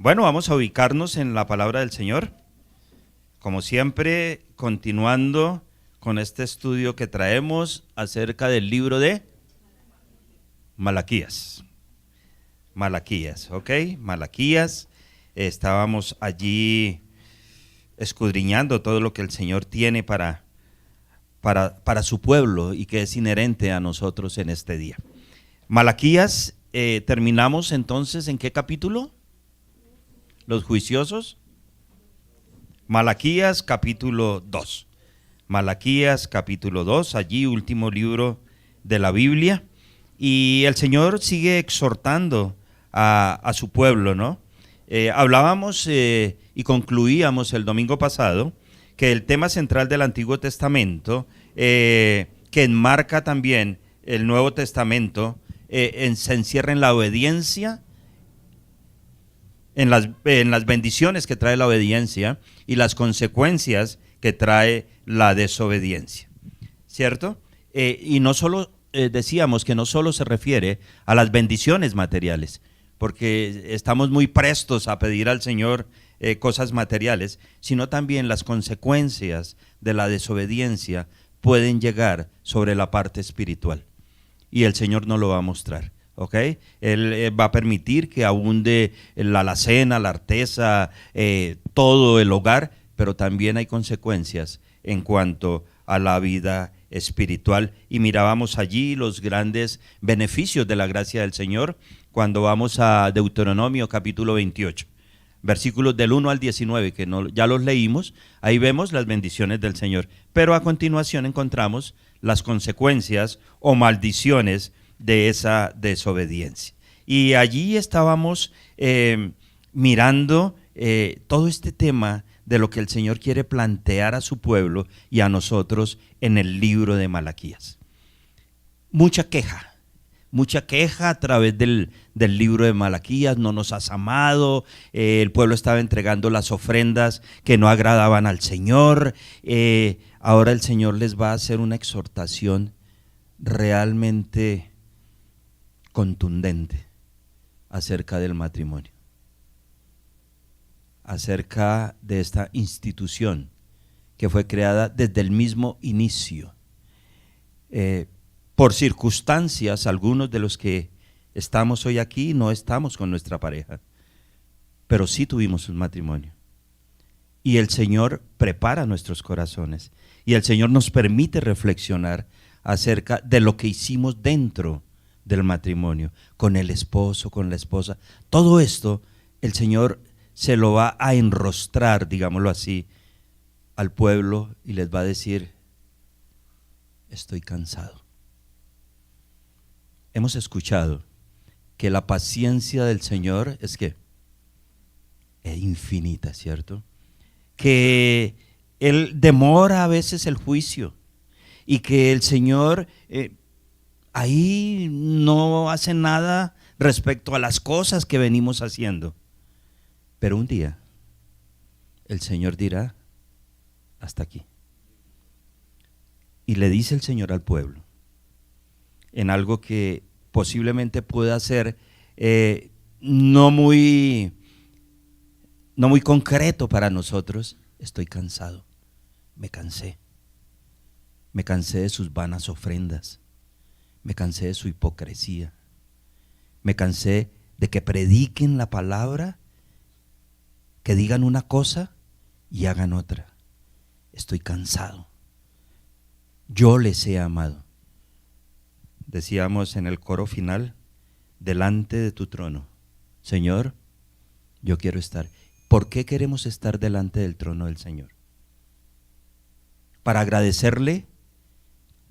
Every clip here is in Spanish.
Bueno, vamos a ubicarnos en la palabra del Señor. Como siempre, continuando con este estudio que traemos acerca del libro de Malaquías. Malaquías, ¿ok? Malaquías. Estábamos allí escudriñando todo lo que el Señor tiene para su pueblo y que es inherente a nosotros en este día. Malaquías, terminamos entonces, ¿en qué capítulo? Los juiciosos. Malaquías capítulo 2. Malaquías capítulo 2, allí último libro de la Biblia. Y el Señor sigue exhortando a su pueblo, ¿no? Hablábamos y concluíamos el domingo pasado que el tema central del Antiguo Testamento, que enmarca también el Nuevo Testamento, se encierra en la obediencia, en las bendiciones que trae la obediencia y las consecuencias que trae la desobediencia, ¿cierto? Y no solo, decíamos que no solo se refiere a las bendiciones materiales, porque estamos muy prestos a pedir al Señor cosas materiales, sino también las consecuencias de la desobediencia pueden llegar sobre la parte espiritual. Y el Señor nos lo va a mostrar. ¿Ok? Él va a permitir que abunde la alacena, la arteza, todo el hogar, pero también hay consecuencias en cuanto a la vida espiritual. Y mirábamos allí los grandes beneficios de la gracia del Señor cuando vamos a Deuteronomio capítulo 28, versículos del 1 al 19, que ya los leímos. Ahí vemos las bendiciones del Señor, pero a continuación encontramos las consecuencias o maldiciones de esa desobediencia. Y allí estábamos mirando todo este tema de lo que el Señor quiere plantear a su pueblo y a nosotros en el libro de Malaquías. Mucha queja a través del libro de Malaquías. No nos has amado, el pueblo estaba entregando las ofrendas que no agradaban al Señor. Ahora el Señor les va a hacer una exhortación realmente contundente acerca del matrimonio, acerca de esta institución que fue creada desde el mismo inicio. Por circunstancias, algunos de los que estamos hoy aquí no estamos con nuestra pareja, pero sí tuvimos un matrimonio. Y el Señor prepara nuestros corazones y el Señor nos permite reflexionar acerca de lo que hicimos dentro del matrimonio, con el esposo, con la esposa. Todo esto el Señor se lo va a enrostrar, digámoslo así, al pueblo y les va a decir: estoy cansado. Hemos escuchado que la paciencia del Señor es infinita, ¿cierto? Que Él demora a veces el juicio y que el Señor ahí no hace nada respecto a las cosas que venimos haciendo. Pero un día el Señor dirá: hasta aquí. Y le dice el Señor al pueblo, en algo que posiblemente pueda ser no muy concreto para nosotros: estoy cansado, me cansé de sus vanas ofrendas. Me cansé de su hipocresía. Me cansé de que prediquen la palabra, que digan una cosa y hagan otra. Estoy cansado. Yo les he amado. Decíamos en el coro final: delante de tu trono, Señor, yo quiero estar. ¿Por qué queremos estar delante del trono del Señor? Para agradecerle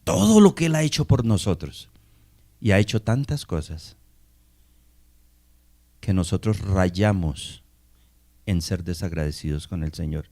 todo lo que Él ha hecho por nosotros. Y ha hecho tantas cosas que nosotros rayamos en ser desagradecidos con el Señor.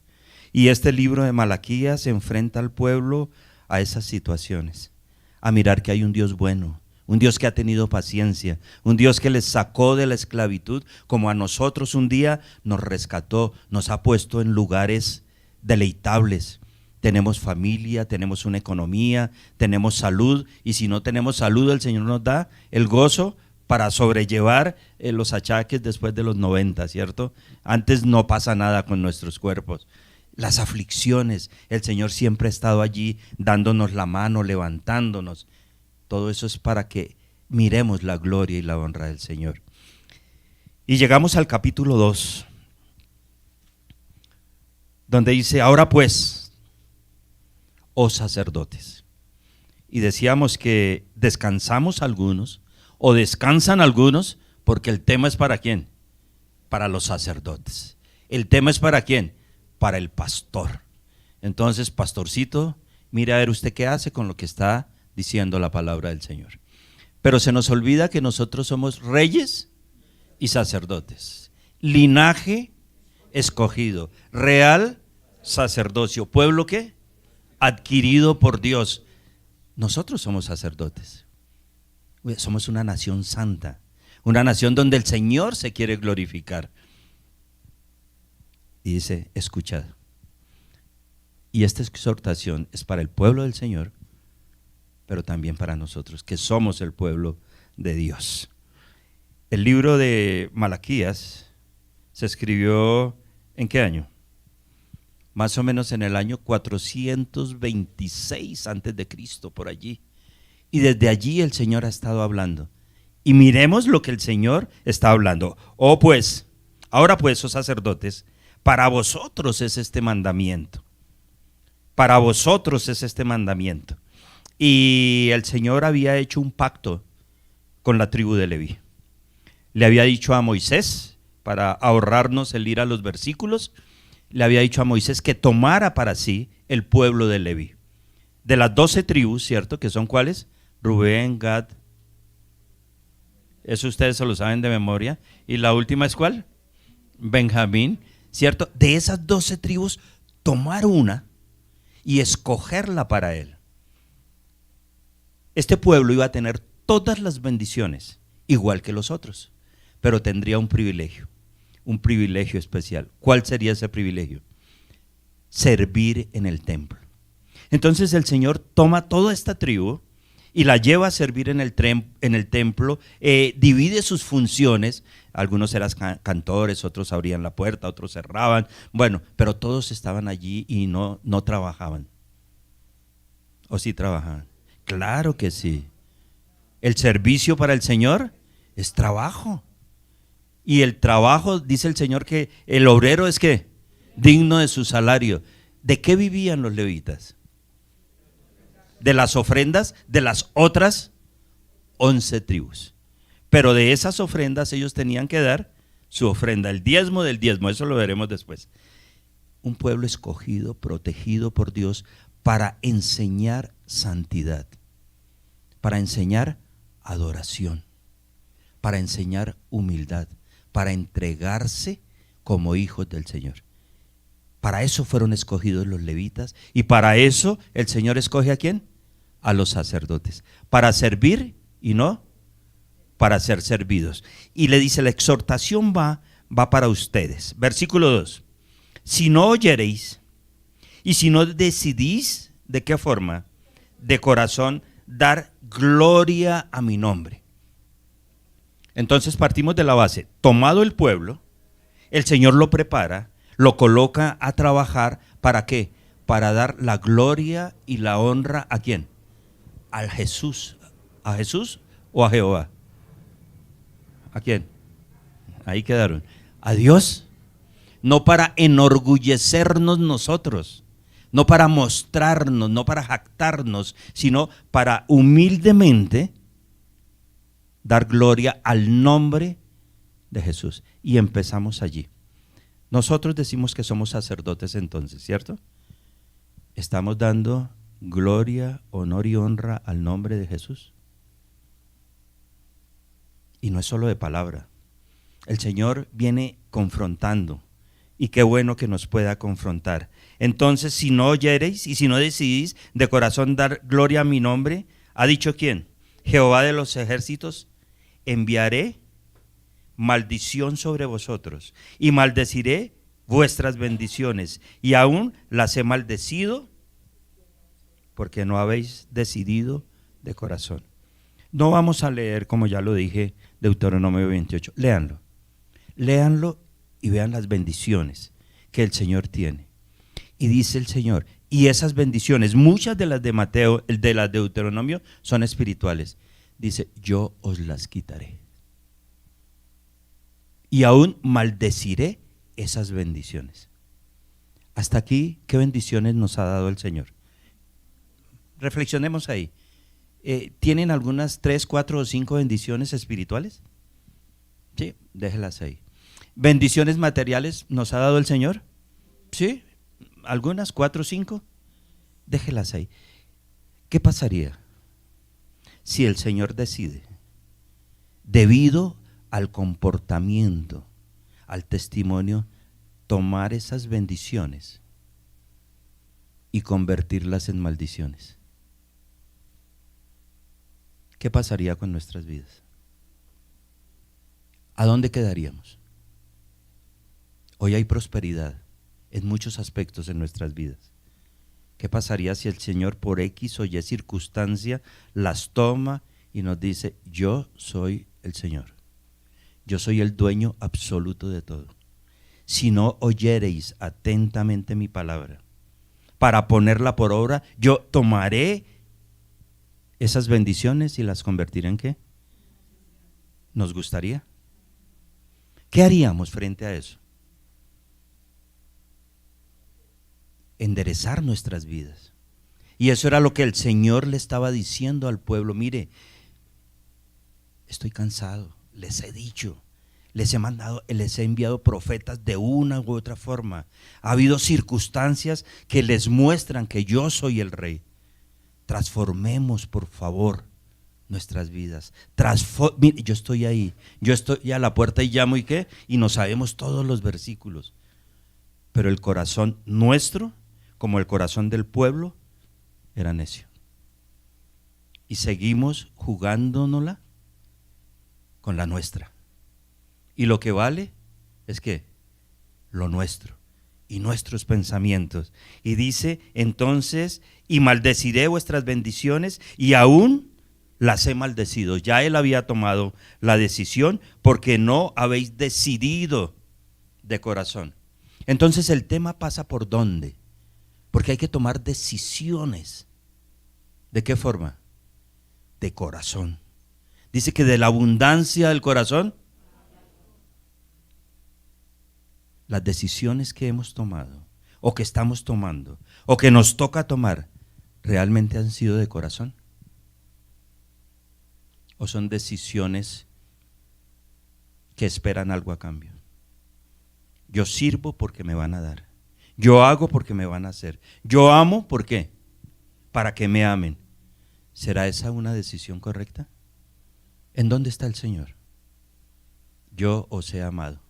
Y este libro de Malaquías se enfrenta al pueblo a esas situaciones, a mirar que hay un Dios bueno, un Dios que ha tenido paciencia, un Dios que les sacó de la esclavitud, como a nosotros un día nos rescató, nos ha puesto en lugares deleitables. Tenemos familia, tenemos una economía, tenemos salud, y si no tenemos salud, el Señor nos da el gozo para sobrellevar los achaques después de los 90, ¿cierto? Antes no pasa nada con nuestros cuerpos. Las aflicciones, el Señor siempre ha estado allí dándonos la mano, levantándonos. Todo eso es para que miremos la gloria y la honra del Señor. Y llegamos al capítulo 2, donde dice: ahora pues, oh sacerdotes. Y decíamos que descansamos algunos, o descansan algunos, porque el tema es ¿para quién? Para los sacerdotes. ¿El tema es para quién? Para el pastor. Entonces, pastorcito, mire a ver usted qué hace con lo que está diciendo la palabra del Señor. Pero se nos olvida que nosotros somos reyes y sacerdotes, linaje escogido, real sacerdocio, pueblo ¿qué? Adquirido por Dios. Nosotros somos sacerdotes, somos una nación santa, una nación donde el Señor se quiere glorificar. Y dice: escuchad. Y esta exhortación es para el pueblo del Señor, pero también para nosotros, que somos el pueblo de Dios. El libro de Malaquías se escribió ¿en qué año? Más o menos en el año 426 antes de Cristo, por allí. Y desde allí el Señor ha estado hablando. Y miremos lo que el Señor está hablando. Oh pues, ahora pues, oh sacerdotes, para vosotros es este mandamiento. Para vosotros es este mandamiento. Y el Señor había hecho un pacto con la tribu de Leví. Le había dicho a Moisés, para ahorrarnos el ir a los versículos, le había dicho a Moisés que tomara para sí el pueblo de Leví. De las 12 tribus, ¿cierto? Que son ¿cuáles? Rubén, Gad. Eso ustedes se lo saben de memoria. ¿Y la última es cuál? Benjamín, ¿cierto? De esas 12 tribus, tomar una y escogerla para él. Este pueblo iba a tener todas las bendiciones, igual que los otros, pero tendría un privilegio especial. ¿Cuál sería ese privilegio? Servir en el templo. Entonces el Señor toma toda esta tribu y la lleva a servir en el templo, divide sus funciones. Algunos eran cantores, otros abrían la puerta, otros cerraban. Bueno, pero todos estaban allí y no trabajaban. ¿O sí trabajaban? Claro que sí. El servicio para el Señor es trabajo. Y el trabajo, dice el Señor, que el obrero es ¿qué? Digno de su salario. ¿De qué vivían los levitas? De las ofrendas de las otras 11 tribus. Pero de esas ofrendas ellos tenían que dar su ofrenda, el diezmo del diezmo, eso lo veremos después. Un pueblo escogido, protegido por Dios para enseñar santidad, para enseñar adoración, para enseñar humildad, para entregarse como hijos del Señor. Para eso fueron escogidos los levitas y para eso el Señor escoge ¿a quién? A los sacerdotes, para servir y no para ser servidos. Y le dice: la exhortación va para ustedes. Versículo 2: si no oyereis y si no decidís, ¿de qué forma? De corazón, dar gloria a mi nombre. Entonces partimos de la base: tomado el pueblo, el Señor lo prepara, lo coloca a trabajar, ¿para qué? Para dar la gloria y la honra ¿a quién? Al Jesús. ¿A Jesús o a Jehová? ¿A quién? Ahí quedaron. A Dios. No para enorgullecernos nosotros, no para mostrarnos, no para jactarnos, sino para humildemente dar gloria al nombre de Jesús. Y empezamos allí. Nosotros decimos que somos sacerdotes entonces, ¿cierto? Estamos dando gloria, honor y honra al nombre de Jesús. Y no es solo de palabra. El Señor viene confrontando. Y qué bueno que nos pueda confrontar. Entonces, si no oyereis y si no decidís de corazón dar gloria a mi nombre, ¿ha dicho quién? Jehová de los ejércitos: enviaré maldición sobre vosotros y maldeciré vuestras bendiciones, y aún las he maldecido porque no habéis decidido de corazón. No vamos a leer, como ya lo dije, Deuteronomio 28. Léanlo. Léanlo y vean las bendiciones que el Señor tiene. Y dice el Señor, y esas bendiciones, muchas de las de Mateo, de las de Deuteronomio, son espirituales. Dice, yo os las quitaré. Y aún maldeciré esas bendiciones. Hasta aquí, ¿qué bendiciones nos ha dado el Señor? Reflexionemos ahí. ¿Tienen algunas 3, 4 o 5 bendiciones espirituales? Sí, déjelas ahí. ¿Bendiciones materiales nos ha dado el Señor? Sí, algunas 4 o 5. Déjelas ahí. ¿Qué pasaría si el Señor decide, debido al comportamiento, al testimonio, tomar esas bendiciones y convertirlas en maldiciones? ¿Qué pasaría con nuestras vidas? ¿A dónde quedaríamos? Hoy hay prosperidad en muchos aspectos en nuestras vidas. ¿Qué pasaría si el Señor por X o Y circunstancia las toma y nos dice, yo soy el Señor, yo soy el dueño absoluto de todo? Si no oyereis atentamente mi palabra para ponerla por obra, yo tomaré esas bendiciones y las convertiré en ¿qué? ¿Nos gustaría? ¿Qué haríamos frente a eso? Enderezar nuestras vidas. Y eso era lo que el Señor le estaba diciendo al pueblo. Mire, estoy cansado, les he dicho, les he mandado, les he enviado profetas de una u otra forma. Ha habido circunstancias que les muestran que yo soy el Rey. Transformemos, por favor, nuestras vidas. Mire, yo estoy ahí, yo estoy a la puerta y llamo y qué, y no sabemos todos los versículos. Pero el corazón nuestro, como el corazón del pueblo, era necio. Y seguimos jugándonosla con la nuestra. Y lo que vale es que lo nuestro y nuestros pensamientos. Y dice entonces, y maldeciré vuestras bendiciones, y aún las he maldecido. Ya él había tomado la decisión porque no habéis decidido de corazón. Entonces el tema pasa por ¿dónde? Porque hay que tomar decisiones. ¿De qué forma? De corazón. Dice que de la abundancia del corazón, las decisiones que hemos tomado, o que estamos tomando, o que nos toca tomar, ¿realmente han sido de corazón? ¿O son decisiones que esperan algo a cambio? Yo sirvo porque me van a dar. Yo hago porque me van a hacer. Yo amo, ¿por qué? Para que me amen. ¿Será esa una decisión correcta? ¿En dónde está el Señor? Yo os he amado.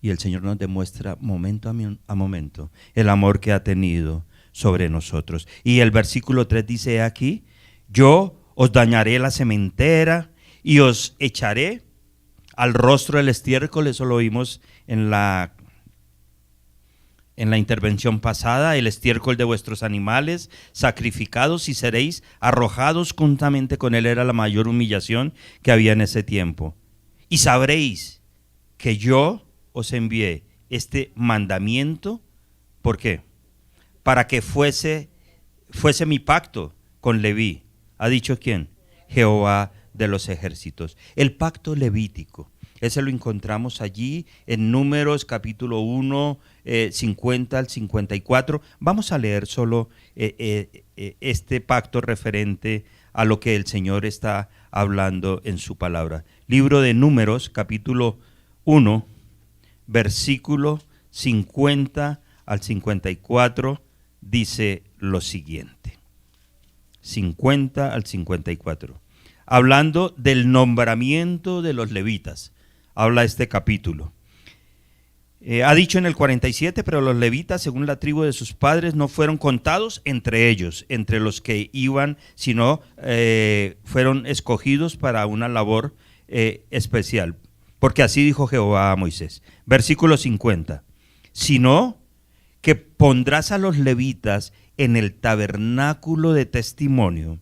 Y el Señor nos demuestra momento a momento el amor que ha tenido sobre nosotros. Y el versículo 3 dice aquí, yo os dañaré la sementera y os echaré al rostro del estiércol. Eso lo vimos en la intervención pasada, el estiércol de vuestros animales sacrificados, y seréis arrojados juntamente con él. Era la mayor humillación que había en ese tiempo. Y sabréis que yo os envié este mandamiento. ¿Por qué? Para que fuese mi pacto con Leví. ¿Ha dicho quién? Jehová de los ejércitos. El pacto levítico. Ese lo encontramos allí en Números capítulo 1, 50 al 54. Vamos a leer solo este pacto referente a lo que el Señor está hablando en su palabra. Libro de Números capítulo 1, versículo 50 al 54, dice lo siguiente. 50 al 54. Hablando del nombramiento de los levitas, habla este capítulo. Ha dicho en el 47, pero los levitas, según la tribu de sus padres, no fueron contados entre ellos, entre los que iban, sino fueron escogidos para una labor especial. Porque así dijo Jehová a Moisés. Versículo 50. Sino que pondrás a los levitas en el tabernáculo de testimonio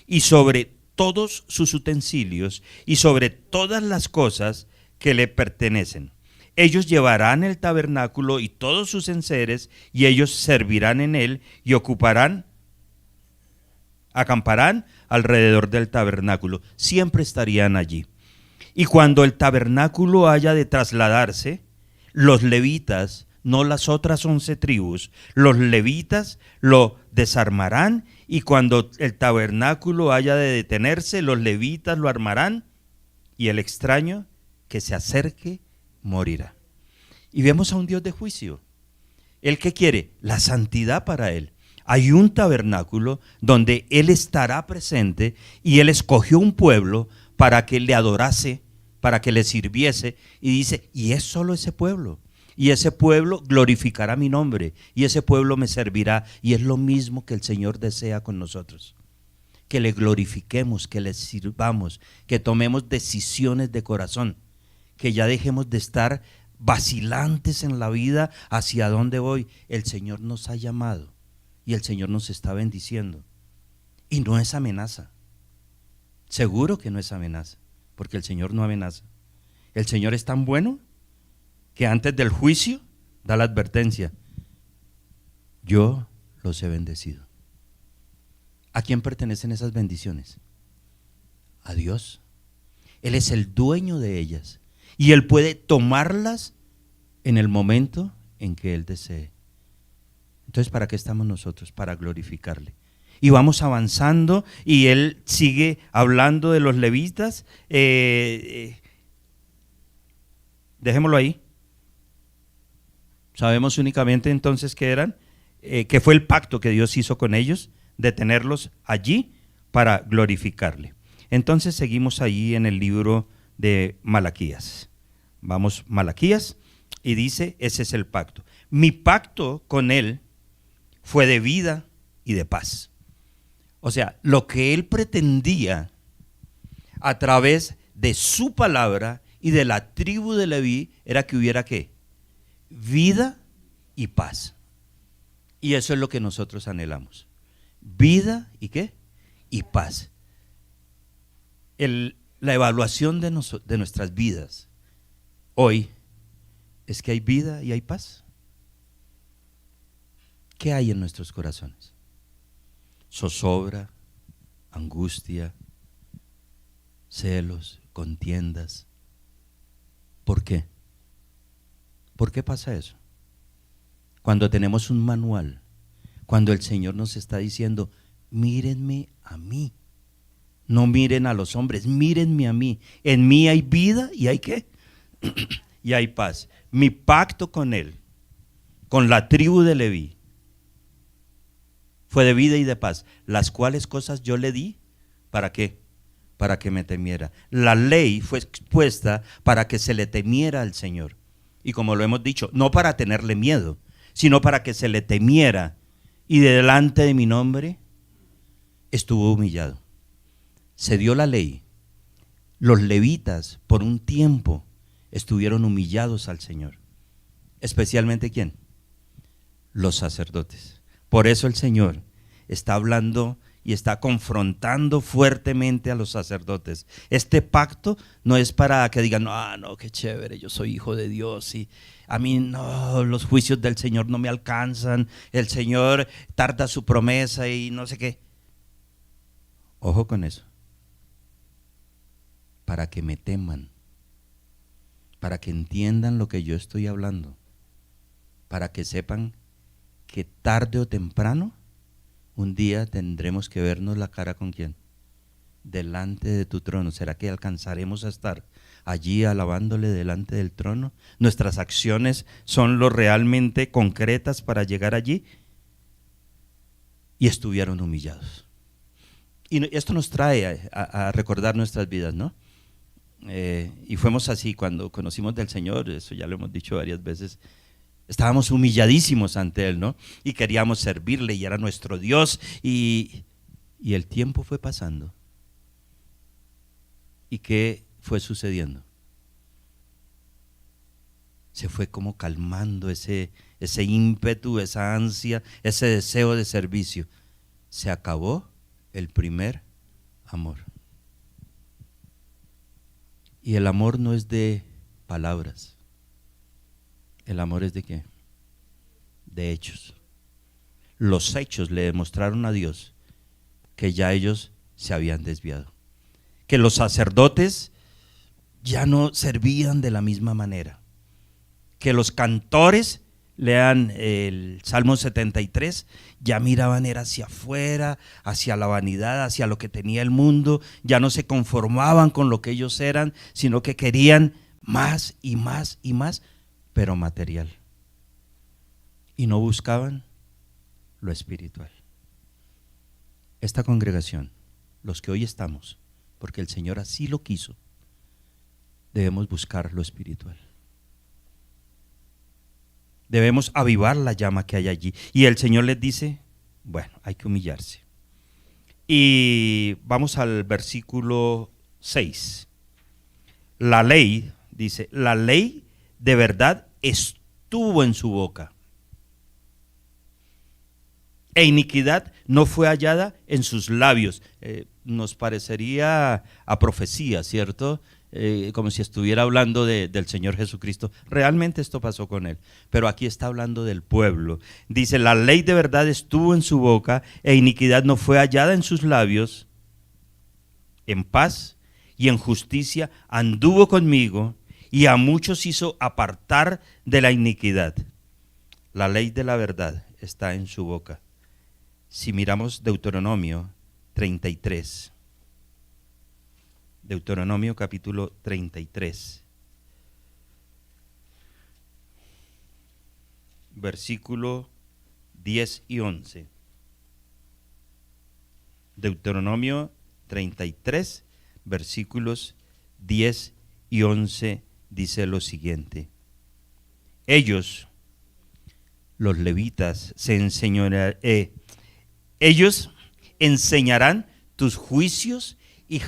y sobre todos sus utensilios y sobre todas las cosas que le pertenecen. Ellos llevarán el tabernáculo y todos sus enseres, y ellos servirán en él y acamparán alrededor del tabernáculo. Siempre estarían allí. Y cuando el tabernáculo haya de trasladarse, los levitas, no las otras 11 tribus, los levitas lo desarmarán, y cuando el tabernáculo haya de detenerse, los levitas lo armarán, y el extraño que se acerque morirá. Y vemos a un Dios de juicio. ¿Él qué quiere? La santidad para él. Hay un tabernáculo donde él estará presente, y él escogió un pueblo para que le adorase, para que le sirviese, y dice, y es solo ese pueblo. Y ese pueblo glorificará mi nombre, y ese pueblo me servirá. Y es lo mismo que el Señor desea con nosotros. Que le glorifiquemos, que le sirvamos, que tomemos decisiones de corazón, que ya dejemos de estar vacilantes en la vida. ¿Hacia dónde voy? El Señor nos ha llamado y el Señor nos está bendiciendo. Y no es amenaza. Seguro que no es amenaza, porque el Señor no amenaza. El Señor es tan bueno que antes del juicio da la advertencia: yo los he bendecido. ¿A quién pertenecen esas bendiciones? A Dios. Él es el dueño de ellas, y Él puede tomarlas en el momento en que Él desee. Entonces, ¿para qué estamos nosotros? Para glorificarle. Y vamos avanzando, y Él sigue hablando de los levitas. Dejémoslo ahí. Sabemos únicamente entonces que eran, que fue el pacto que Dios hizo con ellos, de tenerlos allí para glorificarle. Entonces seguimos allí en el libro de Malaquías. Vamos, Malaquías, y dice, ese es el pacto. Mi pacto con él fue de vida y de paz. O sea, lo que él pretendía a través de su palabra y de la tribu de Leví era que hubiera ¿qué? Vida y paz. Y eso es lo que nosotros anhelamos. Vida y ¿qué? Y paz. La evaluación de nuestras vidas hoy es que hay vida y hay paz. ¿Qué hay en nuestros corazones? Zozobra, angustia, celos, contiendas. ¿Por qué? ¿Por qué pasa eso? Cuando tenemos un manual, cuando el Señor nos está diciendo, mírenme a mí, no miren a los hombres, mírenme a mí. En mí hay vida y hay ¿qué? Y hay paz. Mi pacto con él, con la tribu de Leví, fue de vida y de paz, las cuales cosas yo le di, ¿para qué? Para que me temiera. La ley fue expuesta para que se le temiera al Señor. Y como lo hemos dicho, no para tenerle miedo, sino para que se le temiera. Y delante de mi nombre estuvo humillado. Se dio la ley. Los levitas por un tiempo estuvieron humillados al Señor. Especialmente ¿quién? Los sacerdotes. Por eso el Señor está hablando y está confrontando fuertemente a los sacerdotes. Este pacto no es para que digan, no, qué chévere, yo soy hijo de Dios y a mí no, los juicios del Señor no me alcanzan, el Señor tarda su promesa y no sé qué. Ojo con eso. Para que me teman, para que entiendan lo que yo estoy hablando, para que sepan que tarde o temprano un día tendremos que vernos la cara con ¿quién? Delante de tu trono. ¿Será que alcanzaremos a estar allí alabándole delante del trono? ¿Nuestras acciones son lo realmente concretas para llegar allí? Y estuvieron humillados. Y esto nos trae a recordar nuestras vidas, ¿no? Y fuimos así cuando conocimos del Señor, eso ya lo hemos dicho varias veces. Estábamos humilladísimos ante Él, ¿no? Y queríamos servirle y era nuestro Dios. Y el tiempo fue pasando. ¿Y qué fue sucediendo? Se fue como calmando ese ímpetu, esa ansia, ese deseo de servicio. Se acabó el primer amor. Y el amor no es de palabras. El amor es de ¿qué? De hechos. Los hechos le demostraron a Dios que ya ellos se habían desviado, que los sacerdotes ya no servían de la misma manera, que los cantores, lean el Salmo 73, ya miraban era hacia afuera, hacia la vanidad, hacia lo que tenía el mundo, ya no se conformaban con lo que ellos eran, sino que querían más y más y más, pero material, y no buscaban lo espiritual. Esta congregación, los que hoy estamos, porque el Señor así lo quiso, debemos buscar lo espiritual. Debemos avivar la llama que hay allí. Y el Señor les dice, bueno, hay que humillarse. Y vamos al versículo 6. La ley, dice, la ley de verdad estuvo en su boca, e iniquidad no fue hallada en sus labios. Nos parecería a profecía, ¿cierto? Como si estuviera hablando del Señor Jesucristo. Realmente esto pasó con él, pero aquí está hablando del pueblo. Dice, la ley de verdad estuvo en su boca, e iniquidad no fue hallada en sus labios. En paz y en justicia anduvo conmigo, y a muchos hizo apartar de la iniquidad. La ley de la verdad está en su boca. Si miramos Deuteronomio 33, Deuteronomio capítulo 33, versículo 10 y 11. Deuteronomio 33, versículos 10 y 11 dice lo siguiente: ellos, los levitas, ellos enseñarán tus juicios y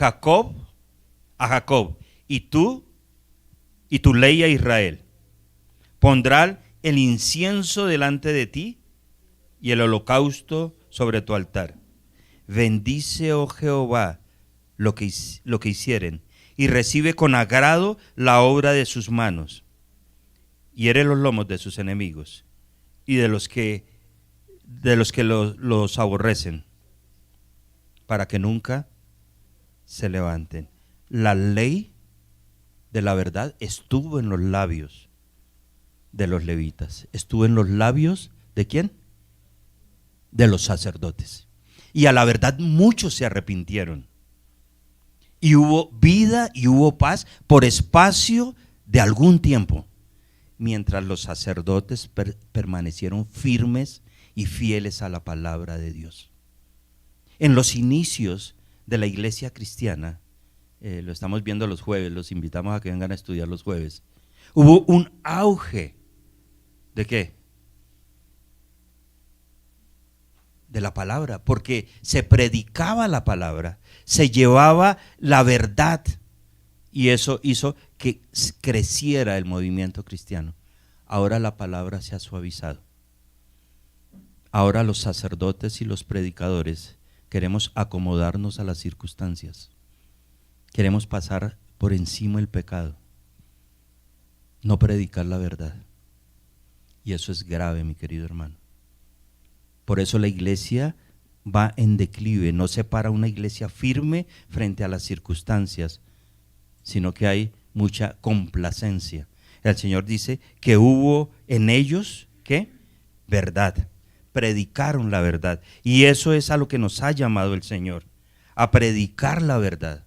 a Jacob, y tu ley a Israel. Pondrán el incienso delante de ti y el holocausto sobre tu altar. Bendice, oh Jehová, lo que hicieren, y recibe con agrado la obra de sus manos. Hiere los lomos de sus enemigos y de los que los aborrecen, para que nunca se levanten. La ley de la verdad estuvo en los labios de los levitas. Estuvo en los labios ¿de quién? De los sacerdotes. Y a la verdad muchos se arrepintieron. Y hubo vida y hubo paz por espacio de algún tiempo, mientras los sacerdotes permanecieron firmes y fieles a la palabra de Dios. En los inicios de la iglesia cristiana, lo estamos viendo los jueves, los invitamos a que vengan a estudiar los jueves, hubo un auge ¿de qué? De la palabra, porque se predicaba la palabra, se llevaba la verdad, y eso hizo que creciera el movimiento cristiano. Ahora la palabra se ha suavizado. Ahora los sacerdotes y los predicadores queremos acomodarnos a las circunstancias. Queremos pasar por encima el pecado, no predicar la verdad. Y eso es grave, mi querido hermano. Por eso la iglesia va en declive. No se para una iglesia firme frente a las circunstancias, sino que hay mucha complacencia. El Señor dice que hubo en ellos, ¿qué? Verdad. Predicaron la verdad. Y eso es a lo que nos ha llamado el Señor, a predicar la verdad.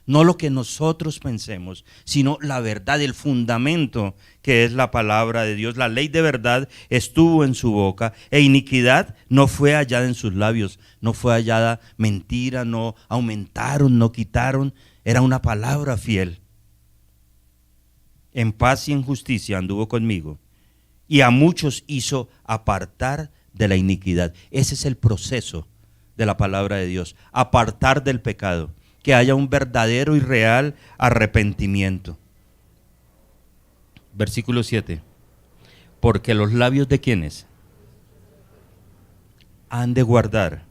No lo que nosotros pensemos, sino la verdad, el fundamento que es la palabra de Dios. La ley de verdad estuvo en su boca, e iniquidad no fue hallada en sus labios. No fue hallada mentira, no aumentaron, no quitaron. Era una palabra fiel. En paz y en justicia anduvo conmigo, y a muchos hizo apartar de la iniquidad. Ese es el proceso de la palabra de Dios, apartar del pecado, que haya un verdadero y real arrepentimiento. Versículo 7. Porque los labios de quienes han de guardar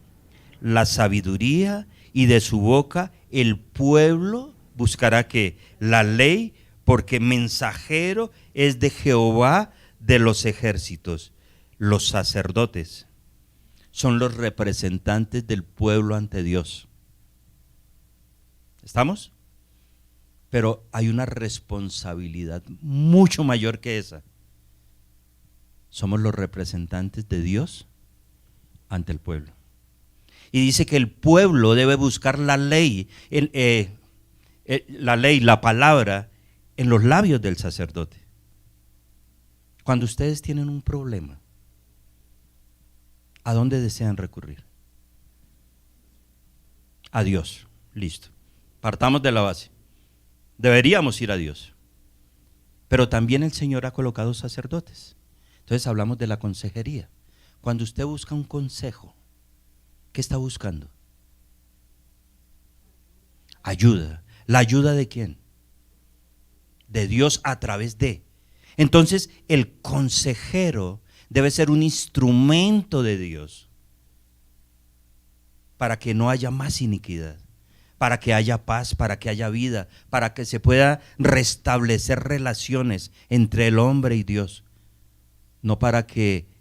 la sabiduría, y de su boca el pueblo buscará que la ley, porque mensajero es de Jehová de los ejércitos. Los sacerdotes son los representantes del pueblo ante Dios. ¿Estamos? Pero hay una responsabilidad mucho mayor que esa. Somos los representantes de Dios ante el pueblo. Y dice que el pueblo debe buscar la ley, la palabra, en los labios del sacerdote. Cuando ustedes tienen un problema, ¿a dónde desean recurrir? A Dios. Listo. Partamos de la base. Deberíamos ir a Dios. Pero también el Señor ha colocado sacerdotes. Entonces hablamos de la consejería. Cuando usted busca un consejo, ¿qué está buscando? Ayuda. ¿La ayuda de quién? De Dios a través de. Entonces el consejero debe ser un instrumento de Dios para que no haya más iniquidad, para que haya paz, para que haya vida, para que se pueda restablecer relaciones entre el hombre y Dios, no para que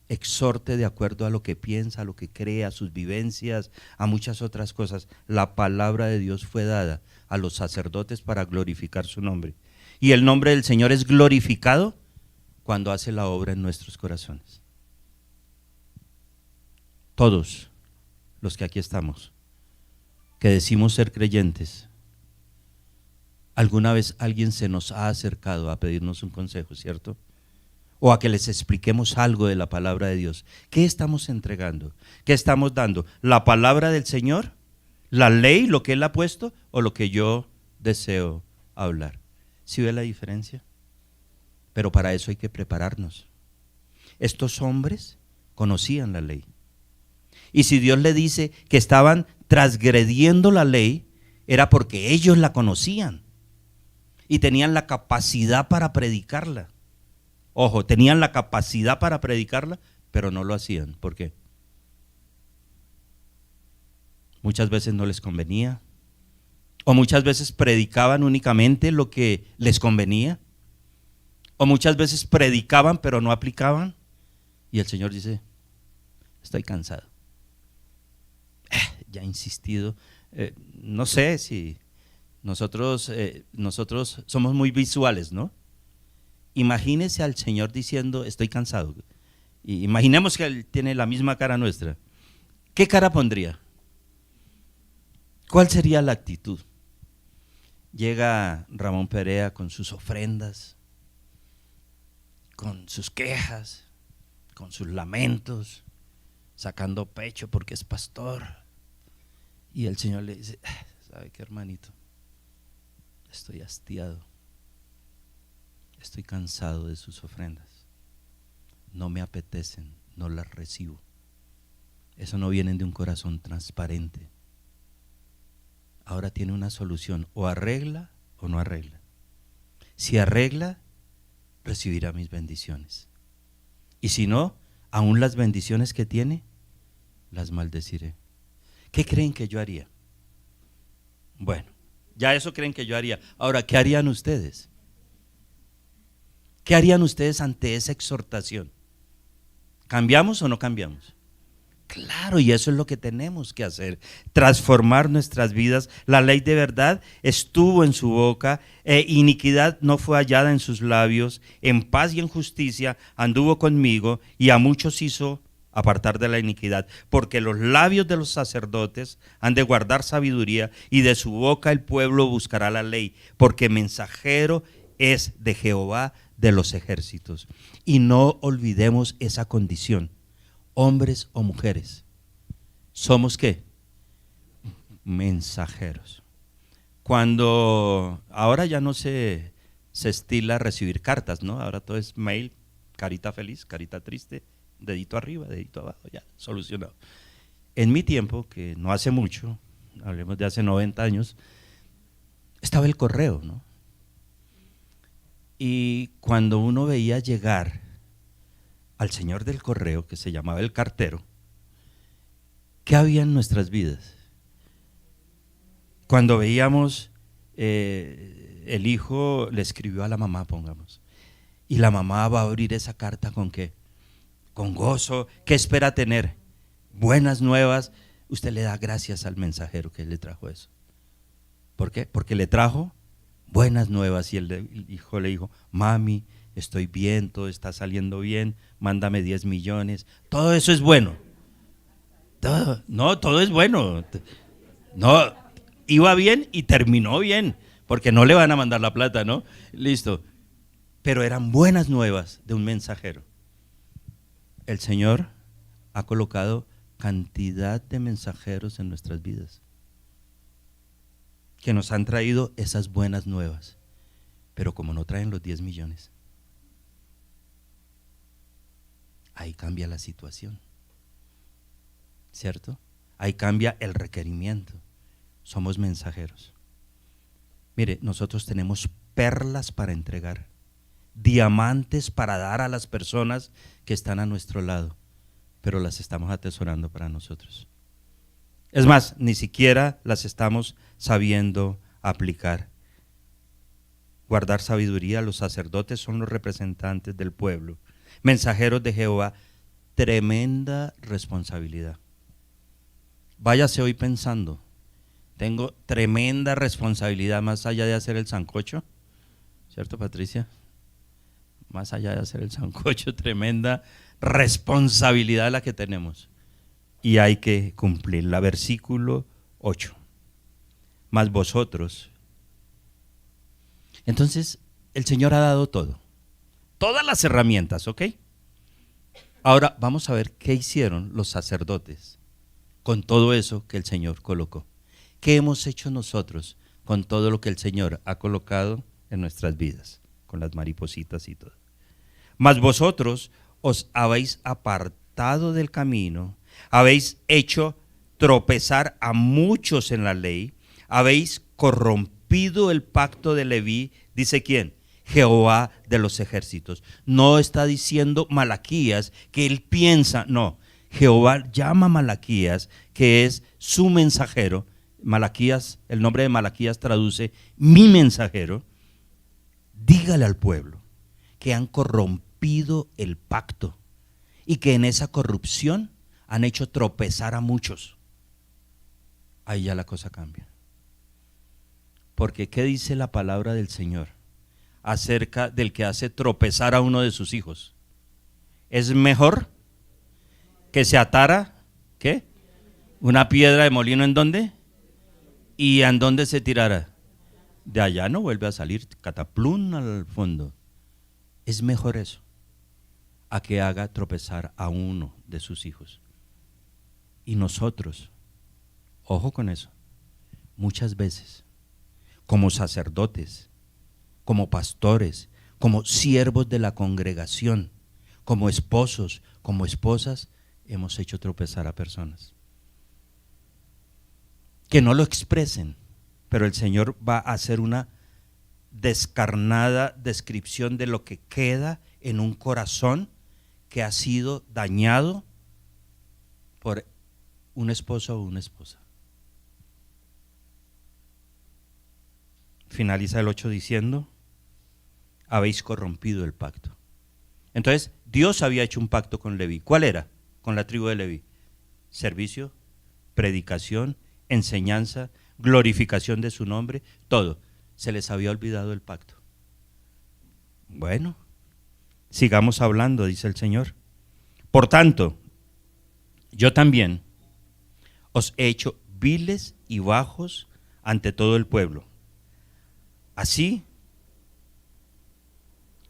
exhorte de acuerdo a lo que piensa, a lo que cree, a sus vivencias, a muchas otras cosas. La palabra de Dios fue dada a los sacerdotes para glorificar su nombre. Y el nombre del Señor es glorificado cuando hace la obra en nuestros corazones. Todos los que aquí estamos, que decimos ser creyentes, alguna vez alguien se nos ha acercado a pedirnos un consejo, ¿cierto? O a que les expliquemos algo de la palabra de Dios. ¿Qué estamos entregando? ¿Qué estamos dando? ¿La palabra del Señor? ¿La ley, lo que Él ha puesto? ¿O lo que yo deseo hablar? ¿Sí ve la diferencia? Pero para eso hay que prepararnos. Estos hombres conocían la ley. Y si Dios le dice que estaban transgrediendo la ley, era porque ellos la conocían y tenían la capacidad para predicarla. Ojo, tenían la capacidad para predicarla, pero no lo hacían. ¿Por qué? Muchas veces no les convenía, o muchas veces predicaban únicamente lo que les convenía, o muchas veces predicaban pero no aplicaban. Y el Señor dice: estoy cansado. Ya he insistido. No sé si nosotros somos muy visuales, ¿no? Imagínese al Señor diciendo: estoy cansado. Y imaginemos que Él tiene la misma cara nuestra. ¿Qué cara pondría? ¿Cuál sería la actitud? Llega Ramón Perea con sus ofrendas, con sus quejas, con sus lamentos, sacando pecho porque es pastor. Y el Señor le dice: ¿sabe qué, hermanito? Estoy hastiado. Estoy cansado de sus ofrendas. No me apetecen, no las recibo. Eso no viene de un corazón transparente. Ahora tiene una solución: o arregla o no arregla. Si arregla, recibirá mis bendiciones. Y si no, aún las bendiciones que tiene, las maldeciré. ¿Qué creen que yo haría? Bueno, ya eso creen que yo haría. Ahora, ¿qué harían ustedes? ¿Qué harían ustedes ante esa exhortación? ¿Cambiamos o no cambiamos? Claro, y eso es lo que tenemos que hacer, transformar nuestras vidas. La ley de verdad estuvo en su boca, iniquidad no fue hallada en sus labios, en paz y en justicia anduvo conmigo, y a muchos hizo apartar de la iniquidad, porque los labios de los sacerdotes han de guardar sabiduría, y de su boca el pueblo buscará la ley, porque mensajero es de Jehová de los ejércitos. Y no olvidemos esa condición. Hombres o mujeres, ¿somos qué? Mensajeros. Cuando ahora ya no se estila recibir cartas, ¿no? Ahora todo es mail, carita feliz, carita triste, dedito arriba, dedito abajo, ya, solucionado. En mi tiempo, que no hace mucho, hablemos de hace 90 años, estaba el correo, ¿no? Y cuando uno veía llegar al señor del correo, que se llamaba el cartero, ¿qué había en nuestras vidas? Cuando veíamos el hijo le escribió a la mamá, pongamos, y la mamá va a abrir esa carta ¿con qué? Con gozo. ¿Qué espera tener? Buenas nuevas. Usted le da gracias al mensajero que le trajo eso. ¿Por qué? Porque le trajo buenas nuevas. Y el hijo le dijo: mami, estoy bien, todo está saliendo bien, mándame 10 millones. Todo eso es bueno. Todo es bueno. No, iba bien y terminó bien, porque no le van a mandar la plata, ¿no? Listo. Pero eran buenas nuevas de un mensajero. El Señor ha colocado cantidad de mensajeros en nuestras vidas que nos han traído esas buenas nuevas, pero como no traen los 10 millones, ahí cambia la situación, ¿cierto? Ahí cambia el requerimiento. Somos mensajeros. Mire, nosotros tenemos perlas para entregar, diamantes para dar a las personas que están a nuestro lado, pero las estamos atesorando para nosotros. Es más, ni siquiera las estamos sabiendo aplicar. Guardar sabiduría. Los sacerdotes son los representantes del pueblo, mensajeros de Jehová. Tremenda responsabilidad. Váyase hoy pensando: tengo tremenda responsabilidad, más allá de hacer el sancocho, ¿cierto, Patricia? Más allá de hacer el sancocho, tremenda responsabilidad la que tenemos, y hay que cumplirla. Versículo 8. Mas vosotros. Entonces el Señor ha dado todo, todas las herramientas, ¿ok? Ahora vamos a ver qué hicieron los sacerdotes con todo eso que el Señor colocó. ¿Qué hemos hecho nosotros con todo lo que el Señor ha colocado en nuestras vidas? Con las maripositas y todo. Mas vosotros os habéis apartado del camino, habéis hecho tropezar a muchos en la ley, habéis corrompido el pacto de Leví. ¿Dice quién? Jehová de los ejércitos. No está diciendo Malaquías que él piensa, no. Jehová llama a Malaquías, que es su mensajero. Malaquías, el nombre de Malaquías traduce mi mensajero. Dígale al pueblo que han corrompido el pacto y que en esa corrupción han hecho tropezar a muchos. Ahí ya la cosa cambia. Porque ¿qué dice la palabra del Señor acerca del que hace tropezar a uno de sus hijos? Es mejor que se atara, ¿qué? Una piedra de molino, ¿en dónde? ¿Y en dónde se tirara? De allá no vuelve a salir, cataplum al fondo. Es mejor eso a que haga tropezar a uno de sus hijos. Y nosotros, ojo con eso, muchas veces, como sacerdotes, como pastores, como siervos de la congregación, como esposos, como esposas, hemos hecho tropezar a personas. Que no lo expresen, pero el Señor va a hacer una descarnada descripción de lo que queda en un corazón que ha sido dañado por un esposo o una esposa. Finaliza el 8 diciendo: habéis corrompido el pacto. Entonces Dios había hecho un pacto con Leví. ¿Cuál era? Con la tribu de Leví. Servicio, predicación, enseñanza, glorificación de su nombre, todo. Se les había olvidado el pacto. Bueno, sigamos hablando, dice el Señor. Por tanto, yo también os he hecho viles y bajos ante todo el pueblo. Así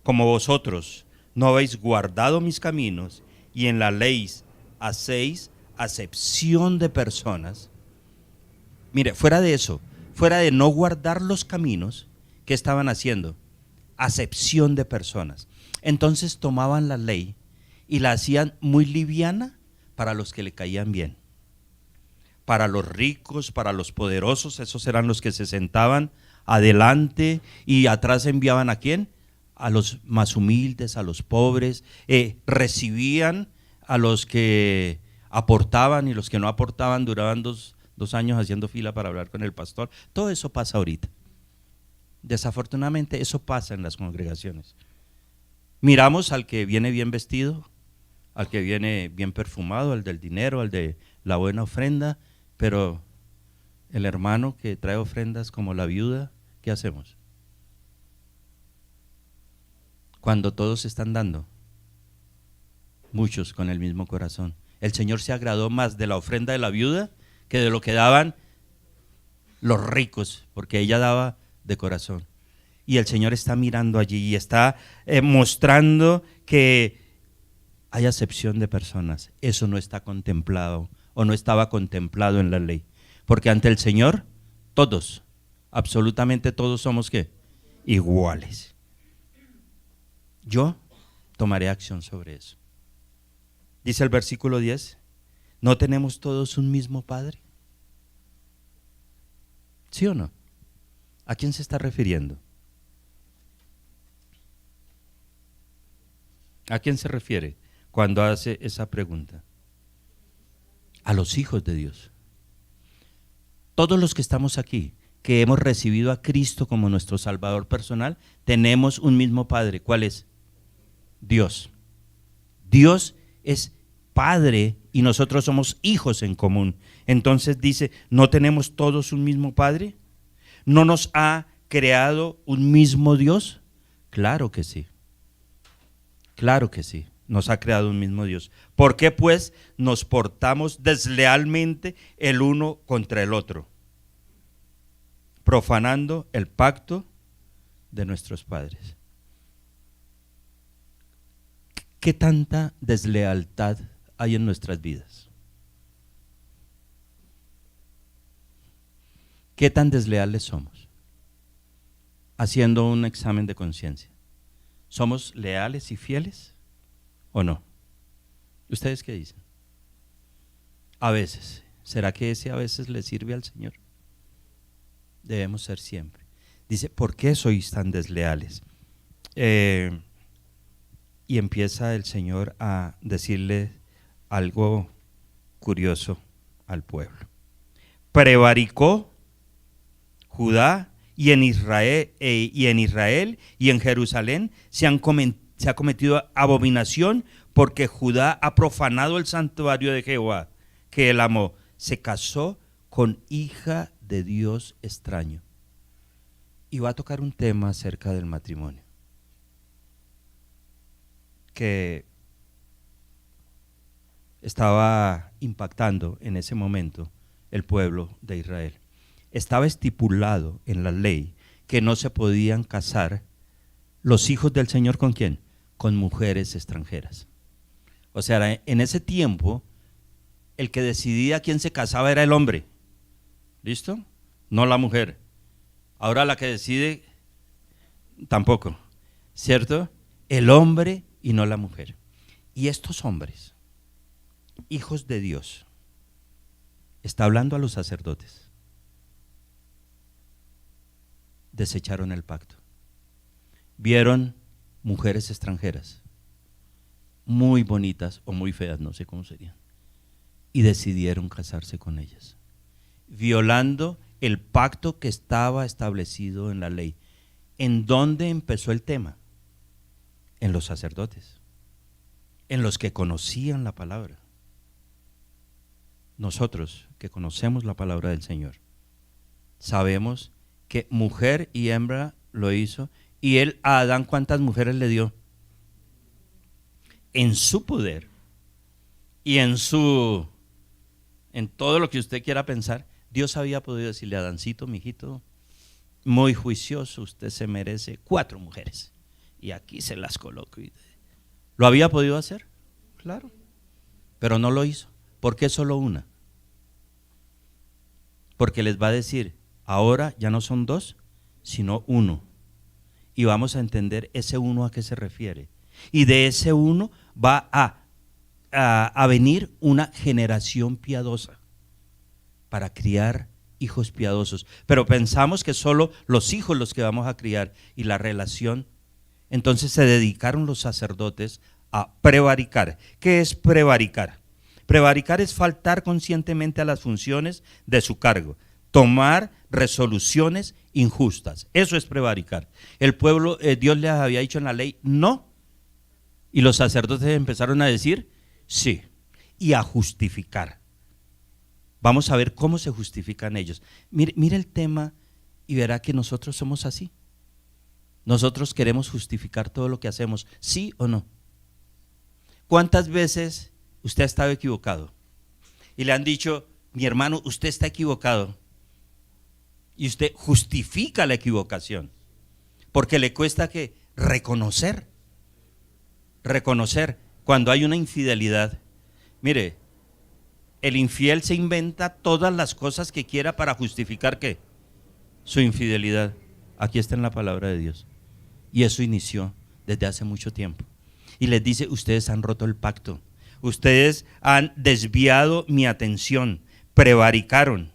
como vosotros no habéis guardado mis caminos y en la ley hacéis acepción de personas. Mire, fuera de eso, fuera de no guardar los caminos, ¿qué estaban haciendo? Acepción de personas. Entonces tomaban la ley y la hacían muy liviana para los que le caían bien. Para los ricos, para los poderosos, esos eran los que se sentaban adelante y atrás enviaban ¿a quién? A los más humildes, a los pobres, recibían a los que aportaban y los que no aportaban duraban dos años haciendo fila para hablar con el pastor. Todo eso pasa ahorita. Desafortunadamente eso pasa en las congregaciones. Miramos al que viene bien vestido, al que viene bien perfumado, al del dinero, al de la buena ofrenda, pero el hermano que trae ofrendas como la viuda, ¿qué hacemos? Cuando todos están dando, muchos con el mismo corazón. El Señor se agradó más de la ofrenda de la viuda que de lo que daban los ricos, porque ella daba de corazón. Y el Señor está mirando allí y está mostrando que hay acepción de personas. Eso no está contemplado o no estaba contemplado en la ley. Porque ante el Señor, todos, absolutamente todos somos ¿qué? Iguales. Yo tomaré acción sobre eso. Dice el versículo 10, ¿no tenemos todos un mismo Padre? ¿Sí o no? ¿A quién se está refiriendo? ¿A quién se refiere cuando hace esa pregunta? A los hijos de Dios. Todos los que estamos aquí, que hemos recibido a Cristo como nuestro Salvador personal, tenemos un mismo Padre. ¿Cuál es? Dios. Dios es Padre y nosotros somos hijos en común. Entonces dice, ¿no tenemos todos un mismo Padre? ¿No nos ha creado un mismo Dios? Claro que sí. Claro que sí, nos ha creado un mismo Dios. ¿Por qué pues nos portamos deslealmente el uno contra el otro? Profanando el pacto de nuestros padres. ¿Qué tanta deslealtad hay en nuestras vidas? ¿Qué tan desleales somos? Haciendo un examen de conciencia. ¿Somos leales y fieles o no? ¿Ustedes qué dicen? A veces. ¿Será que ese a veces le sirve al Señor? Debemos ser siempre. Dice, ¿por qué sois tan desleales? Y empieza el Señor a decirle algo curioso al pueblo. Prevaricó Judá y en Israel y en Jerusalén se ha cometido abominación, porque Judá ha profanado el santuario de Jehová, que él amó. Se casó con hija de Dios extraño. Y va a tocar un tema acerca del matrimonio, que estaba impactando en ese momento el pueblo de Israel. Estaba estipulado en la ley que no se podían casar los hijos del Señor ¿con quién? Con mujeres extranjeras. O sea, en ese tiempo el que decidía quién se casaba era el hombre. ¿Listo? No la mujer. Ahora la que decide tampoco, ¿cierto? El hombre y no la mujer. Y estos hombres, hijos de Dios, está hablando a los sacerdotes. Desecharon el pacto. Vieron mujeres extranjeras, muy bonitas o muy feas, no sé cómo serían, y decidieron casarse con ellas, violando el pacto que estaba establecido en la ley. ¿En dónde empezó el tema? En los sacerdotes, en los que conocían la palabra. Nosotros que conocemos la palabra del Señor, sabemos que mujer y hembra lo hizo, y él a Adán, ¿cuántas mujeres le dio? En su poder y en todo lo que usted quiera pensar, Dios había podido decirle a Adancito, mijito, muy juicioso, usted se merece 4 mujeres y aquí se las coloco. ¿Lo había podido hacer? Claro, pero no lo hizo. ¿Por qué solo una? Porque les va a decir, ahora ya no son 2, sino 1. Y vamos a entender ese 1 a qué se refiere. Y de ese 1 va a venir una generación piadosa para criar hijos piadosos. Pero pensamos que solo los hijos los que vamos a criar y la relación. Entonces se dedicaron los sacerdotes a prevaricar. ¿Qué es prevaricar? Prevaricar es faltar conscientemente a las funciones de su cargo. Tomar resoluciones injustas. Eso es prevaricar. El pueblo, Dios les había dicho en la ley, no, y los sacerdotes empezaron a decir, sí, y a justificar. Vamos a ver cómo se justifican ellos. Mire el tema y verá que nosotros somos así. Nosotros queremos justificar todo lo que hacemos, ¿sí o no? ¿Cuántas veces usted ha estado equivocado? Y le han dicho, mi hermano, usted está equivocado. Y usted justifica la equivocación. Porque le cuesta que reconocer cuando hay una infidelidad. Mire, el infiel se inventa todas las cosas que quiera para justificar ¿qué? Su infidelidad. Aquí está en la palabra de Dios. Y eso inició desde hace mucho tiempo. Y les dice, ustedes han roto el pacto. Ustedes han desviado mi atención, prevaricaron.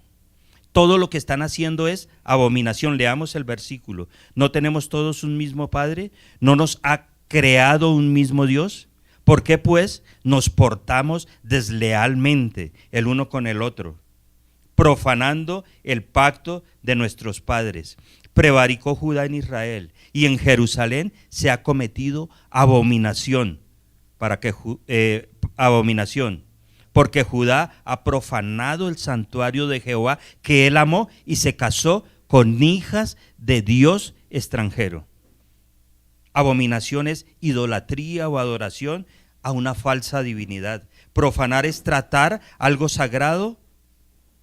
Todo lo que están haciendo es abominación. Leamos el versículo. ¿No tenemos todos un mismo Padre? ¿No nos ha creado un mismo Dios? ¿Por qué pues nos portamos deslealmente el uno con el otro, profanando el pacto de nuestros padres? Prevaricó Judá en Israel y en Jerusalén se ha cometido abominación. Abominación, porque Judá ha profanado el santuario de Jehová que él amó y se casó con hijas de Dios extranjero. Abominación es idolatría o adoración a una falsa divinidad. Profanar es tratar algo sagrado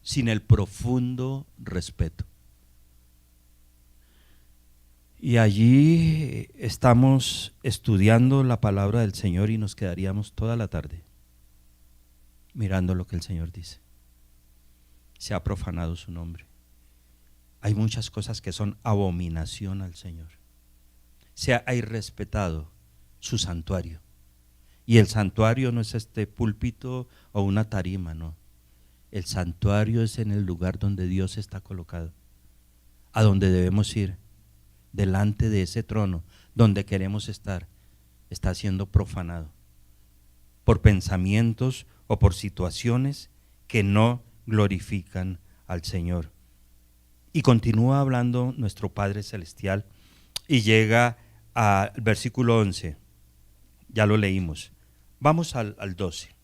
sin el profundo respeto. Y allí estamos estudiando la palabra del Señor y nos quedaríamos toda la tarde mirando lo que el Señor dice. Se ha profanado su nombre. Hay muchas cosas que son abominación al Señor. Se ha irrespetado su santuario. Y el santuario no es este púlpito o una tarima, no. El santuario es en el lugar donde Dios está colocado, a donde debemos ir. Delante de ese trono donde queremos estar, está siendo profanado por pensamientos o por situaciones que no glorifican al Señor. Y continúa hablando nuestro Padre Celestial y llega al versículo 11, ya lo leímos. Vamos al 12.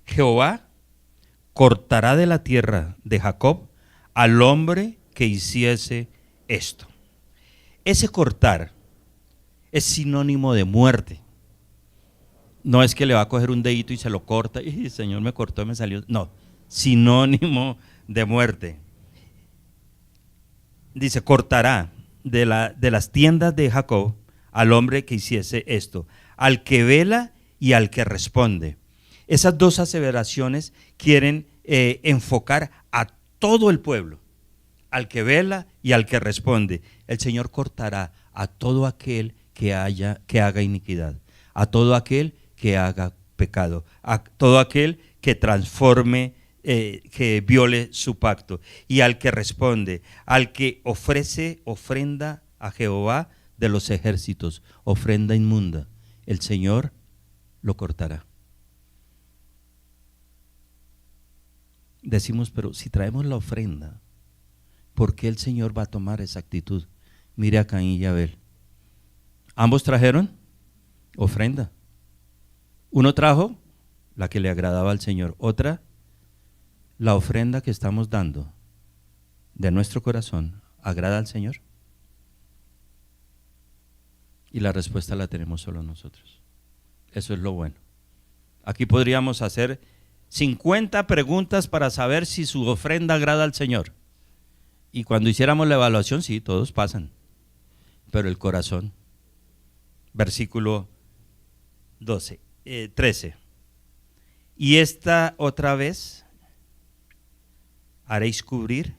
Jehová cortará de la tierra de Jacob al hombre que hiciese esto. Ese cortar es sinónimo de muerte. No es que le va a coger un dedito y se lo corta y el Señor me cortó y me salió. No, sinónimo de muerte. Dice, cortará de las tiendas de Jacob al hombre que hiciese esto, al que vela y al que responde. Esas dos aseveraciones quieren enfocar a todo el pueblo. Al que vela y al que responde. El Señor cortará a todo aquel que haga iniquidad, a todo aquel que haga pecado, a todo aquel que transforme, que viole su pacto, y al que responde, al que ofrece ofrenda a Jehová de los ejércitos, ofrenda inmunda, el Señor lo cortará. Decimos, pero si traemos la ofrenda, ¿por qué el Señor va a tomar esa actitud? Mire a Caín y Abel. Ambos trajeron ofrenda. Uno trajo la que le agradaba al Señor. Otra, la ofrenda que estamos dando de nuestro corazón, ¿agrada al Señor? Y la respuesta la tenemos solo nosotros. Eso es lo bueno. Aquí podríamos hacer 50 preguntas para saber si su ofrenda agrada al Señor. Y cuando hiciéramos la evaluación, sí, todos pasan. Pero el corazón, versículo 13. Y esta otra vez haréis cubrir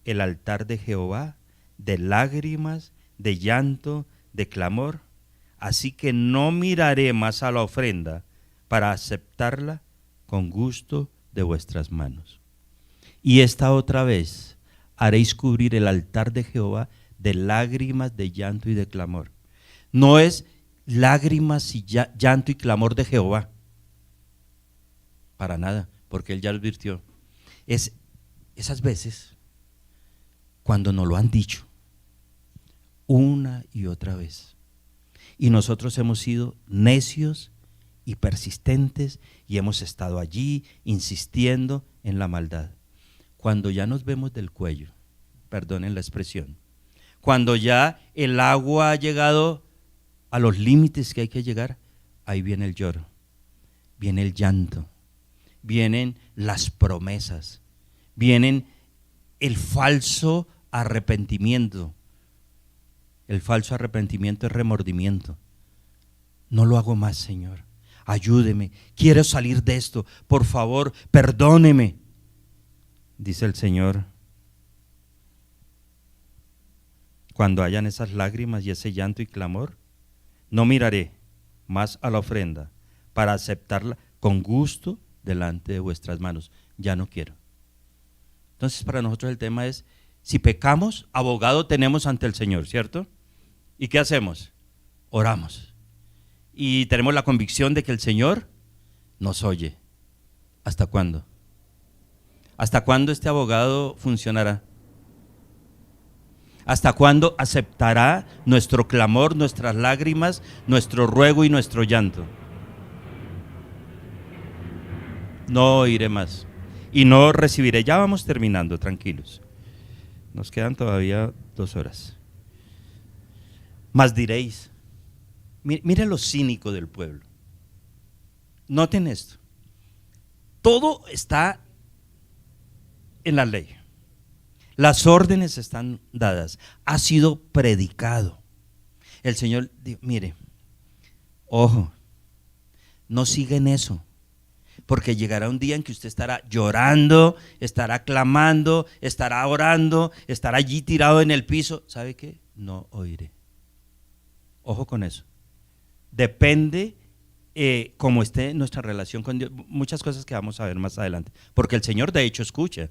el altar de Jehová de lágrimas, de llanto, de clamor. Así que no miraré más a la ofrenda para aceptarla con gusto de vuestras manos. Y esta otra vez haréis cubrir el altar de Jehová de lágrimas, de llanto y de clamor. No es lágrimas y llanto y clamor de Jehová, para nada, porque Él ya advirtió. Es esas veces cuando nos lo han dicho una y otra vez, y nosotros hemos sido necios y persistentes y hemos estado allí insistiendo en la maldad. Cuando ya nos vemos del cuello, perdonen la expresión, cuando ya el agua ha llegado a los límites que hay que llegar, ahí viene el lloro, viene el llanto, vienen las promesas, vienen el falso arrepentimiento. El falso arrepentimiento es remordimiento. No lo hago más, Señor. Ayúdeme, quiero salir de esto. Por favor, perdóneme. Dice el Señor, cuando hayan esas lágrimas y ese llanto y clamor, no miraré más a la ofrenda para aceptarla con gusto delante de vuestras manos. Ya no quiero. Entonces, para nosotros el tema es, si pecamos, abogado tenemos ante el Señor, ¿cierto? ¿Y qué hacemos? Oramos. Y tenemos la convicción de que el Señor nos oye. ¿Hasta cuándo? ¿Hasta cuándo este abogado funcionará? ¿Hasta cuándo aceptará nuestro clamor, nuestras lágrimas, nuestro ruego y nuestro llanto? No oiré más y no recibiré. Ya vamos terminando, tranquilos. Nos quedan todavía 2 horas. Mas diréis, miren lo cínico del pueblo. Noten esto. Todo está en la ley. Las órdenes están dadas. Ha sido predicado. El Señor dijo, mire, ojo, no siga en eso. Porque llegará un día en que usted estará llorando, estará clamando, estará orando, estará allí tirado en el piso. ¿Sabe qué? No oiré. Ojo con eso. Depende cómo esté nuestra relación con Dios. Muchas cosas que vamos a ver más adelante. Porque el Señor de hecho escucha.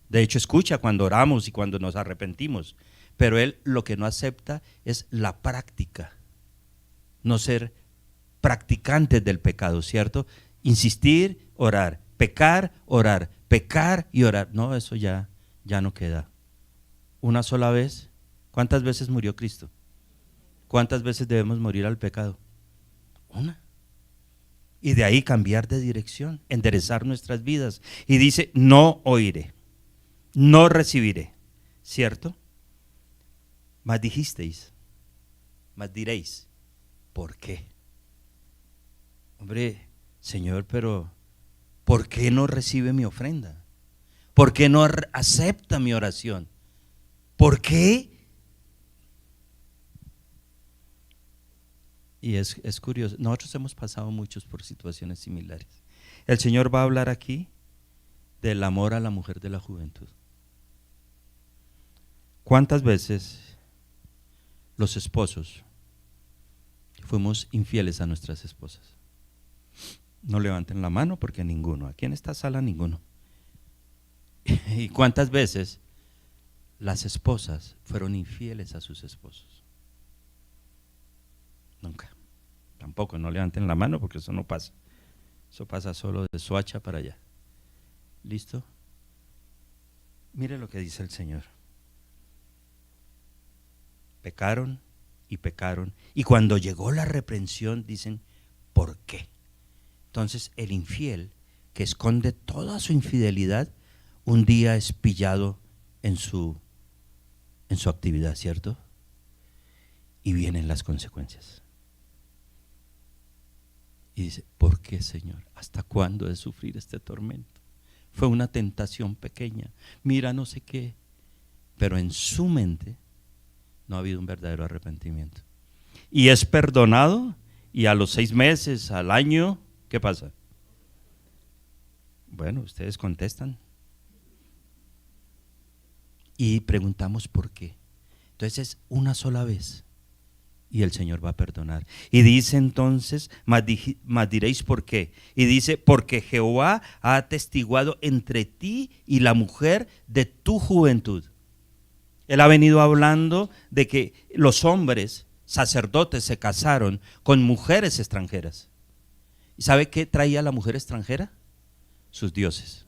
De hecho escucha cuando oramos y cuando nos arrepentimos. Pero Él lo que no acepta es la práctica. No ser practicantes del pecado, ¿cierto? Insistir, orar, pecar y orar. No, eso ya no queda. Una sola vez. ¿Cuántas veces murió Cristo? ¿Cuántas veces debemos morir al pecado? Una. Y de ahí cambiar de dirección, enderezar nuestras vidas. Y dice, no oiré, no recibiré, ¿cierto? Mas dijisteis, mas diréis, ¿por qué? Hombre, Señor, pero ¿por qué no recibe mi ofrenda? ¿Por qué no acepta mi oración? ¿Por qué? Y es curioso, nosotros hemos pasado muchos por situaciones similares. El Señor va a hablar aquí del amor a la mujer de la juventud. ¿Cuántas veces los esposos fuimos infieles a nuestras esposas? No levanten la mano porque ninguno, aquí en esta sala ninguno. ¿Y cuántas veces las esposas fueron infieles a sus esposos? Nunca. Tampoco, no levanten la mano porque eso no pasa. Eso pasa solo de Soacha para allá. ¿Listo? Mire lo que dice el Señor. Pecaron y pecaron. Y cuando llegó la reprensión dicen, ¿por qué? Entonces el infiel que esconde toda su infidelidad un día es pillado en su actividad, ¿cierto? Y vienen las consecuencias. Y dice, ¿por qué, Señor? ¿Hasta cuándo he de sufrir este tormento? Fue una tentación pequeña, mira no sé qué, pero en su mente no ha habido un verdadero arrepentimiento. Y es perdonado y a los 6 meses, al año, ¿qué pasa? Bueno, ustedes contestan. Y preguntamos por qué. Entonces es una sola vez. Y el Señor va a perdonar. Y dice entonces, mas diréis por qué. Y dice, porque Jehová ha atestiguado entre ti y la mujer de tu juventud. Él ha venido hablando de que los hombres sacerdotes se casaron con mujeres extranjeras. ¿Y sabe qué traía la mujer extranjera? Sus dioses.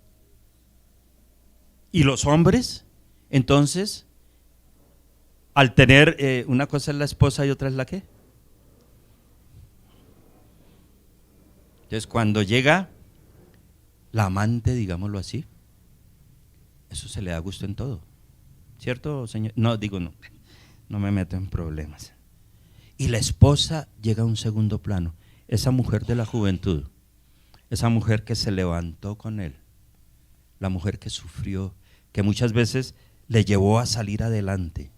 Y los hombres, entonces, al tener, una cosa es la esposa y otra es la ¿qué? Entonces, cuando llega la amante, digámoslo así, eso se le da gusto en todo. ¿Cierto, señor? No, digo no, no me meto en problemas. Y la esposa llega a un segundo plano, esa mujer de la juventud, esa mujer que se levantó con él, la mujer que sufrió, que muchas veces le llevó a salir adelante,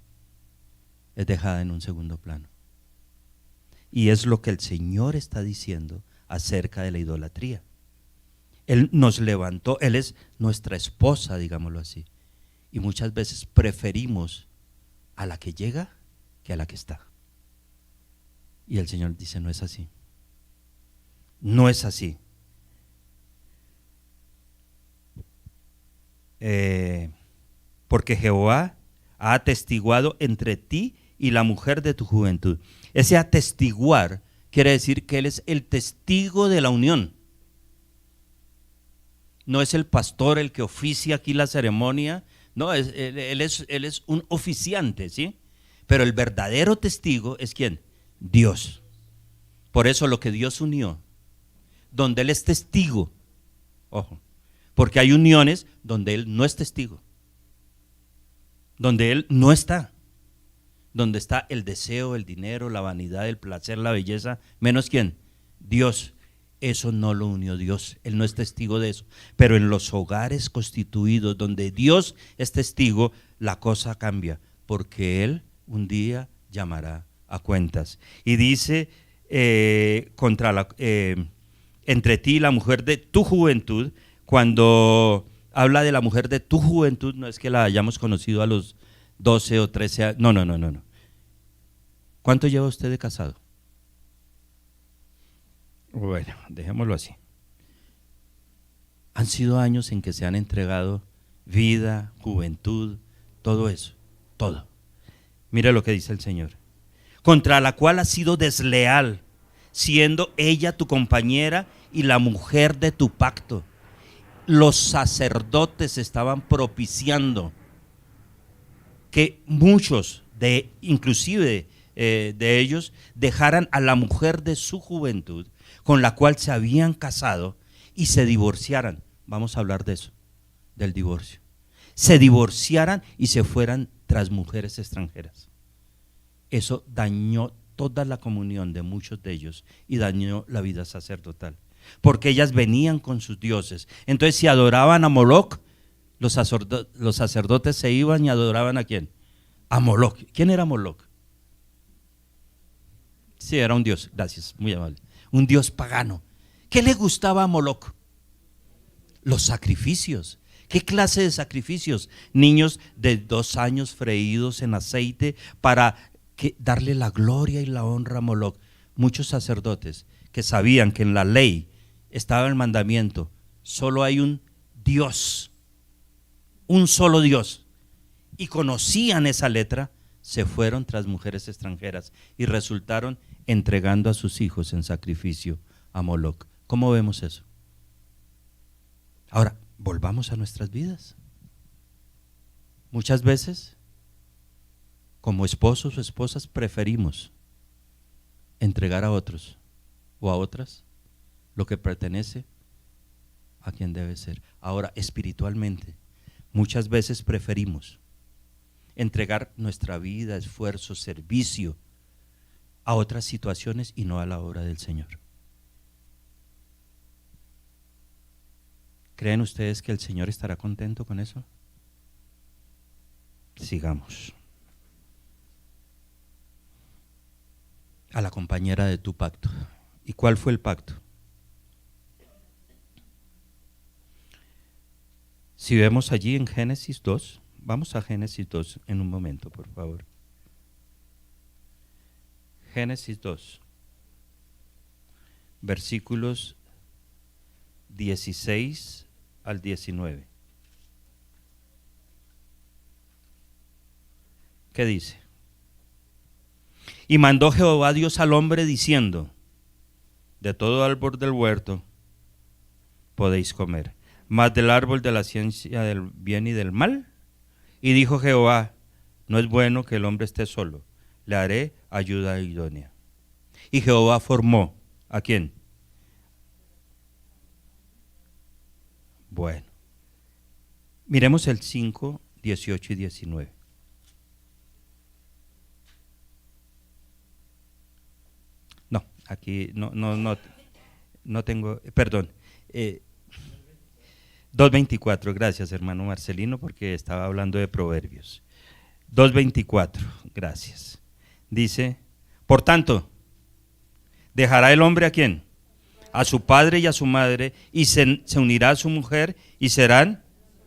es dejada en un segundo plano. Y es lo que el Señor está diciendo acerca de la idolatría. Él nos levantó, Él es nuestra esposa, digámoslo así. Y muchas veces preferimos a la que llega que a la que está. Y el Señor dice, no es así. No es así. Porque Jehová ha atestiguado entre ti y la mujer de tu juventud. Ese atestiguar quiere decir que Él es el testigo de la unión. No es el pastor el que oficia aquí la ceremonia, no, él es un oficiante, ¿sí? Pero el verdadero testigo es ¿quién? Dios. Por eso lo que Dios unió, donde Él es testigo, ojo, porque hay uniones donde Él no es testigo, donde Él no está, donde está el deseo, el dinero, la vanidad, el placer, la belleza, menos ¿quién? Dios. Eso no lo unió Dios, Él no es testigo de eso. Pero en los hogares constituidos donde Dios es testigo, la cosa cambia, porque Él un día llamará a cuentas. Y dice, entre ti y la mujer de tu juventud, cuando habla de la mujer de tu juventud, no es que la hayamos conocido a los 12 o 13 años, no. ¿Cuánto lleva usted de casado? Bueno, dejémoslo así. Han sido años en que se han entregado vida, juventud, todo eso, todo. Mire lo que dice el Señor. Contra la cual has sido desleal, siendo ella tu compañera y la mujer de tu pacto. Los sacerdotes estaban propiciando que muchos, inclusive de ellos, dejaran a la mujer de su juventud, con la cual se habían casado, y se divorciaran. Vamos a hablar de eso, del divorcio. Se divorciaran y se fueran tras mujeres extranjeras. Eso dañó toda la comunión de muchos de ellos y dañó la vida sacerdotal, porque ellas venían con sus dioses. Entonces, si adoraban a Moloc, los sacerdotes se iban y adoraban ¿a quién? A Moloc. ¿Quién era Moloc? Sí, era un dios, gracias, muy amable. Un dios pagano. ¿Qué le gustaba a Moloc? Los sacrificios. ¿Qué clase de sacrificios? Niños de 2 años freídos en aceite para darle la gloria y la honra a Moloc. Muchos sacerdotes que sabían que en la ley estaba el mandamiento, solo hay un Dios, un solo Dios, y conocían esa letra, se fueron tras mujeres extranjeras y resultaron entregando a sus hijos en sacrificio a Moloc. ¿Cómo vemos eso? Ahora, volvamos a nuestras vidas. Muchas veces, como esposos o esposas, preferimos entregar a otros o a otras lo que pertenece a quien debe ser. Ahora, espiritualmente, muchas veces preferimos entregar nuestra vida, esfuerzo, servicio a otras situaciones y no a la obra del Señor. ¿Creen ustedes que el Señor estará contento con eso? Sigamos. A la compañera de tu pacto. ¿Y cuál fue el pacto? Si vemos allí en Génesis 2, vamos a Génesis 2 en un momento, por favor. Génesis 2, versículos 16 al 19. ¿Qué dice? Y mandó Jehová Dios al hombre diciendo: de todo árbol del huerto podéis comer, mas del árbol de la ciencia del bien y del mal. Y dijo Jehová, no es bueno que el hombre esté solo, le haré ayuda idónea. Y Jehová formó, ¿a quién? Bueno, miremos el 5, 18 y 19. No, aquí no tengo, perdón. 2:24, gracias hermano Marcelino, porque estaba hablando de Proverbios. 2:24, gracias. Dice, por tanto, dejará el hombre ¿a quién? A su padre y a su madre, y se unirá a su mujer, y serán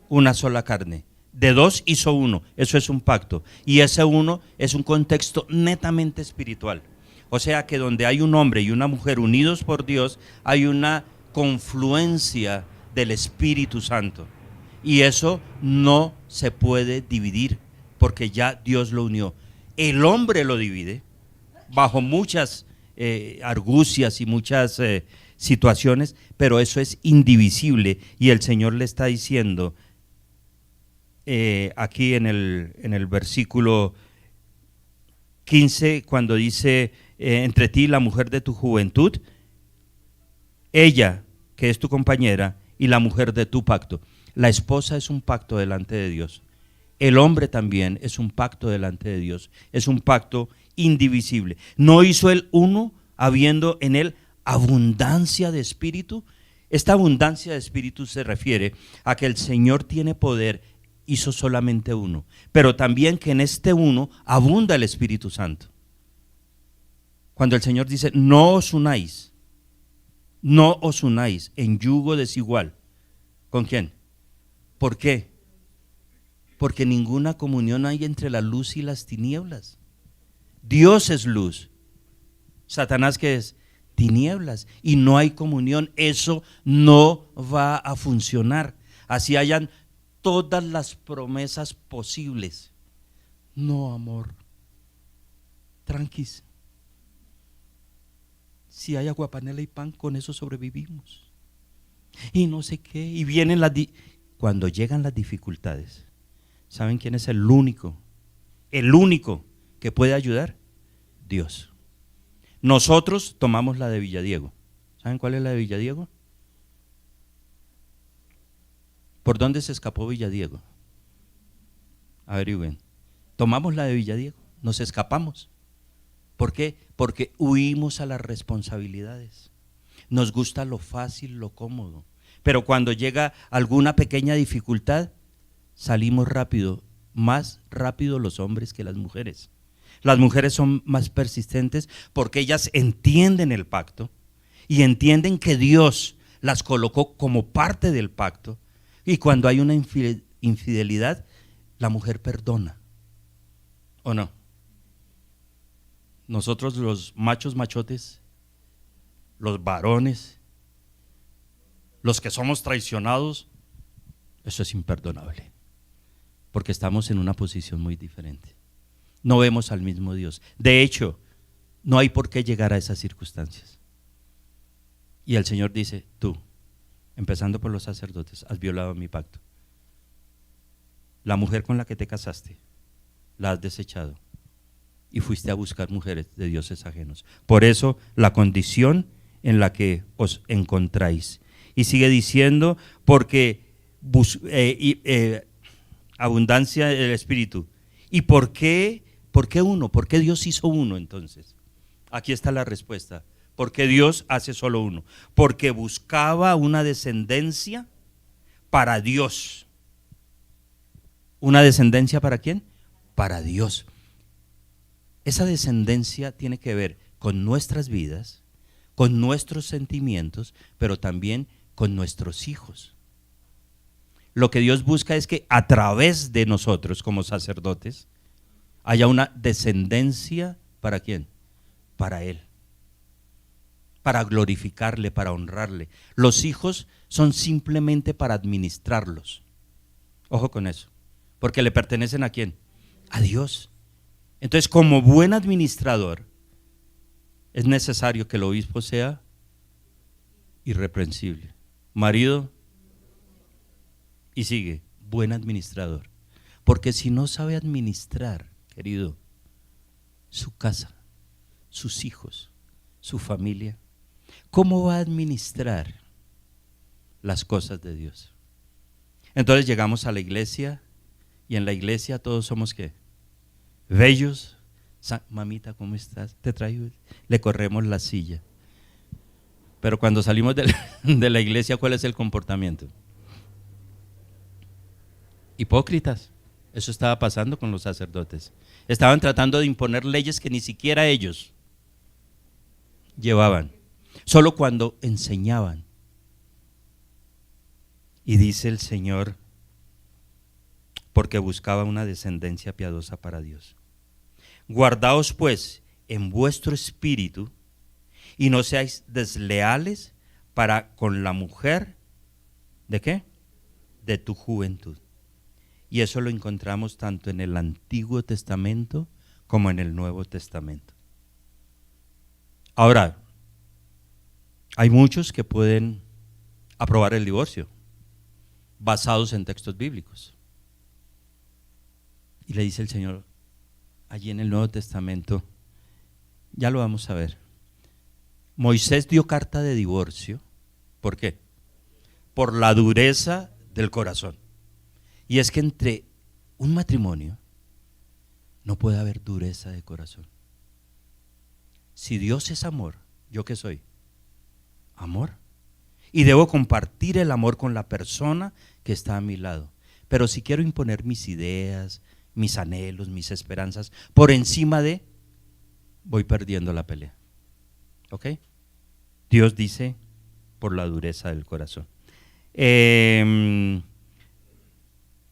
una sola carne. De dos hizo uno, eso es un pacto. Y ese uno es un contexto netamente espiritual. O sea que donde hay un hombre y una mujer unidos por Dios, hay una confluencia del Espíritu Santo. Y eso no se puede dividir, porque ya Dios lo unió. El hombre lo divide bajo muchas argucias y muchas situaciones, pero eso es indivisible. Y el Señor le está diciendo aquí en el versículo 15, cuando dice, entre ti y la mujer de tu juventud, ella, que es tu compañera, y la mujer de tu pacto. La esposa es un pacto delante de Dios. El hombre también es un pacto delante de Dios. Es un pacto indivisible. ¿No hizo él uno, habiendo en él abundancia de espíritu? Esta abundancia de espíritu se refiere a que el Señor tiene poder, hizo solamente uno, pero también que en este uno abunda el Espíritu Santo. Cuando el Señor dice, no os unáis en yugo desigual. ¿Con quién? ¿Por qué? Porque ninguna comunión hay entre la luz y las tinieblas. Dios es luz. Satanás, ¿qué es? Tinieblas. Y no hay comunión. Eso no va a funcionar. Así hayan todas las promesas posibles. No, amor. Tranquis. Si hay agua, panela y pan, con eso sobrevivimos. Y no sé qué. Y vienen cuando llegan las dificultades, ¿saben quién es el único que puede ayudar? Dios. Nosotros tomamos la de Villadiego. ¿Saben cuál es la de Villadiego? ¿Por dónde se escapó Villadiego? Averigüen. Tomamos la de Villadiego, nos escapamos. ¿Por qué? Porque huimos a las responsabilidades. Nos gusta lo fácil, lo cómodo. Pero cuando llega alguna pequeña dificultad, salimos rápido, más rápido los hombres que las mujeres. Las mujeres son más persistentes porque ellas entienden el pacto y entienden que Dios las colocó como parte del pacto. Y cuando hay una infidelidad, la mujer perdona. ¿O no? Nosotros los machos machotes, los varones, los que somos traicionados, eso es imperdonable, porque estamos en una posición muy diferente. No vemos al mismo Dios. De hecho, no hay por qué llegar a esas circunstancias. Y el Señor dice, tú, empezando por los sacerdotes, has violado mi pacto. La mujer con la que te casaste, la has desechado. Y fuiste a buscar mujeres de dioses ajenos. Por eso la condición en la que os encontráis. Y sigue diciendo, porque abundancia del Espíritu. ¿Y por qué uno? ¿Por qué Dios hizo uno entonces? Aquí está la respuesta. Porque Dios hace solo uno. Porque buscaba una descendencia para Dios. ¿Una descendencia para quién? Para Dios. Esa descendencia tiene que ver con nuestras vidas, con nuestros sentimientos, pero también con nuestros hijos. Lo que Dios busca es que a través de nosotros como sacerdotes haya una descendencia, ¿para quién? Para Él, para glorificarle, para honrarle. Los hijos son simplemente para administrarlos. Ojo con eso, porque le pertenecen ¿a quién? A Dios. Entonces, como buen administrador, es necesario que el obispo sea irreprensible. Marido, Y sigue, buen administrador. Porque si no sabe administrar, querido, su casa, sus hijos, su familia, ¿cómo va a administrar las cosas de Dios? Entonces llegamos a la iglesia y en la iglesia todos somos ¿qué? Bellos. Mamita, ¿cómo estás? Te traigo. Le corremos la silla. Pero cuando salimos de la iglesia, ¿cuál es el comportamiento? Hipócritas. Eso estaba pasando con los sacerdotes. Estaban tratando de imponer leyes que ni siquiera ellos llevaban. Solo cuando enseñaban. Y dice el Señor, porque buscaba una descendencia piadosa para Dios. Guardaos pues en vuestro espíritu y no seáis desleales para con la mujer, ¿de qué? De tu juventud. Y eso lo encontramos tanto en el Antiguo Testamento como en el Nuevo Testamento. Ahora, hay muchos que pueden aprobar el divorcio basados en textos bíblicos. Y le dice el Señor, allí en el Nuevo Testamento, ya lo vamos a ver. Moisés dio carta de divorcio. ¿Por qué? Por la dureza del corazón. Y es que entre un matrimonio no puede haber dureza de corazón. Si Dios es amor, ¿yo qué soy? Amor. Y debo compartir el amor con la persona que está a mi lado. Pero si quiero imponer mis ideas, mis anhelos, mis esperanzas, por encima de, voy perdiendo la pelea. ¿Ok? Dios dice, por la dureza del corazón.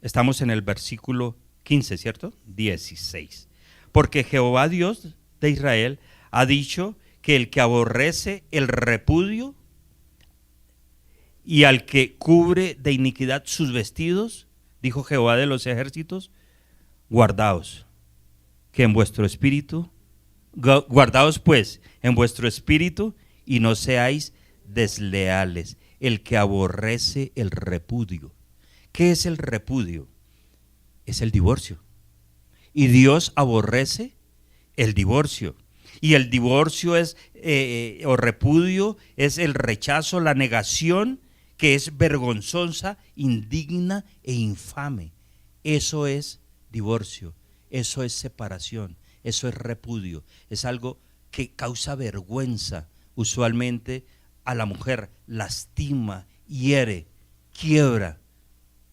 Estamos en el versículo 15, ¿cierto? 16. Porque Jehová Dios de Israel ha dicho que el que aborrece el repudio y al que cubre de iniquidad sus vestidos, dijo Jehová de los ejércitos, guardaos, que en vuestro espíritu, guardaos pues en vuestro espíritu y no seáis desleales, el que aborrece el repudio. ¿Qué es el repudio? Es el divorcio. Y Dios aborrece el divorcio. Y el divorcio es, o repudio, es el rechazo, la negación, que es vergonzosa, indigna e infame. Eso es divorcio, eso es separación, eso es repudio. Es algo que causa vergüenza, usualmente a la mujer, lastima, hiere, quiebra.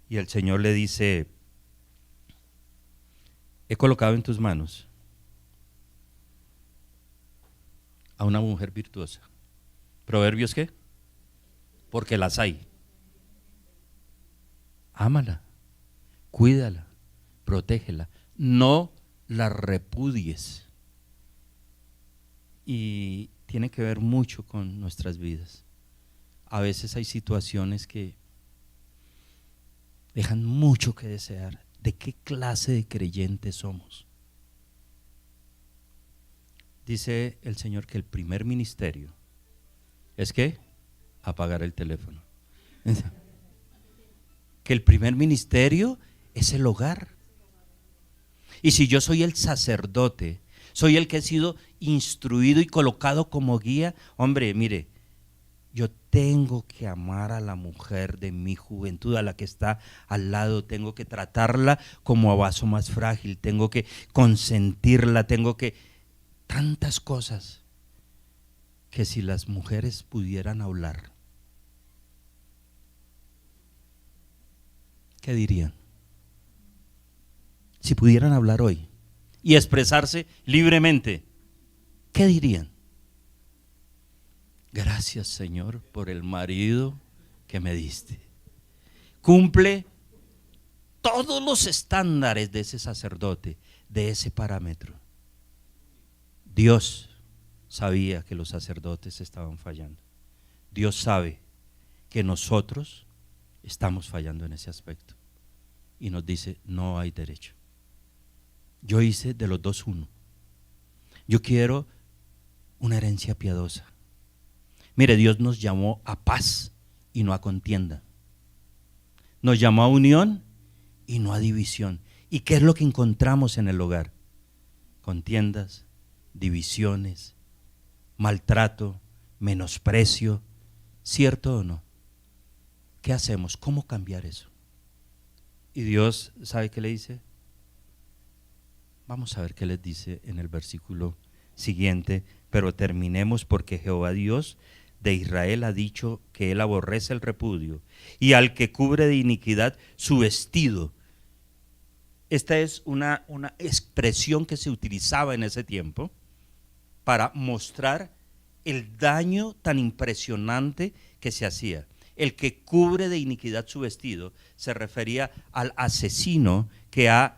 Y el Señor le dice, he colocado en tus manos a una mujer virtuosa. ¿Proverbios qué? Porque las hay. Ámala, cuídala, protégela, no la repudies. Y tiene que ver mucho con nuestras vidas. A veces hay situaciones que dejan mucho que desear. ¿De qué clase de creyentes somos? Dice el Señor que el primer ministerio es ¿qué? Apagar el teléfono. Que el primer ministerio es el hogar. Y si yo soy el sacerdote, soy el que he sido instruido y colocado como guía, hombre, mire, yo tengo que amar a la mujer de mi juventud, a la que está al lado, tengo que tratarla como a vaso más frágil, tengo que consentirla, tengo que... tantas cosas que si las mujeres pudieran hablar, ¿qué dirían? Si pudieran hablar hoy y expresarse libremente, ¿qué dirían? Gracias, Señor, por el marido que me diste. Cumple todos los estándares de ese sacerdote, de ese parámetro. Dios sabía que los sacerdotes estaban fallando. Dios sabe que nosotros estamos fallando en ese aspecto. Y nos dice, no hay derecho. Yo hice de los dos uno. Yo quiero una herencia piadosa. Mire, Dios nos llamó a paz y no a contienda. nos llamó a unión y no a división. ¿Y qué es lo que encontramos en el hogar? Contiendas, divisiones, maltrato, menosprecio. ¿Cierto o no? ¿Qué hacemos? ¿Cómo cambiar eso? Y Dios, ¿sabe qué le dice? Vamos a ver qué les dice en el versículo siguiente, pero terminemos porque Jehová Dios de Israel ha dicho que él aborrece el repudio y al que cubre de iniquidad su vestido. Esta es una expresión que se utilizaba en ese tiempo para mostrar el daño tan impresionante que se hacía. El que cubre de iniquidad su vestido se refería al asesino que ha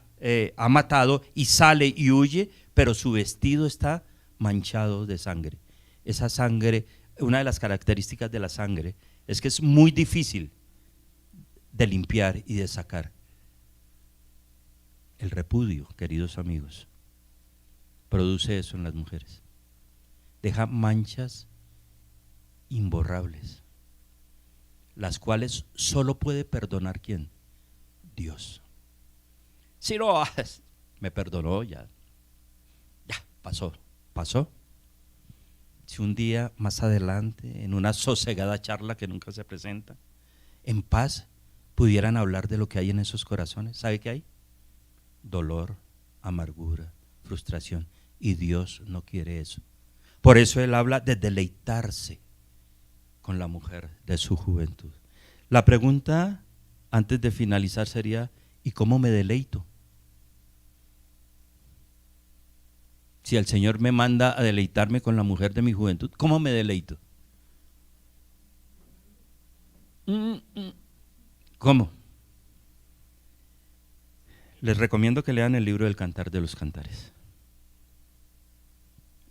matado y sale y huye, pero su vestido está manchado de sangre. Esa sangre, una de las características de la sangre es que es muy difícil de limpiar y de sacar. El repudio, queridos amigos, produce eso en las mujeres. Deja manchas imborrables, las cuales solo puede perdonar ¿quién? Dios. Si no, me perdonó, ya pasó. Si un día más adelante, en una sosegada charla que nunca se presenta, en paz pudieran hablar de lo que hay en esos corazones, ¿sabe qué hay? Dolor, amargura, frustración, y Dios no quiere eso. Por eso Él habla de deleitarse con la mujer de su juventud. La pregunta antes de finalizar sería, ¿y cómo me deleito? Si el Señor me manda a deleitarme con la mujer de mi juventud, ¿cómo me deleito? ¿Cómo? Les recomiendo que lean el libro del Cantar de los Cantares.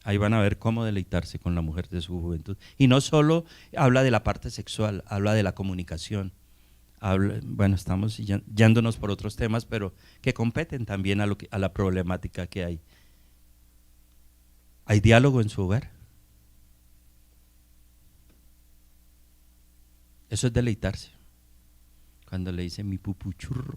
Ahí van a ver cómo deleitarse con la mujer de su juventud. Y no solo habla de la parte sexual, habla de la comunicación. Bueno, estamos yéndonos por otros temas, pero que competen también a la problemática que hay. ¿Hay diálogo en su hogar? Eso es deleitarse. Cuando le dicen mi pupuchurro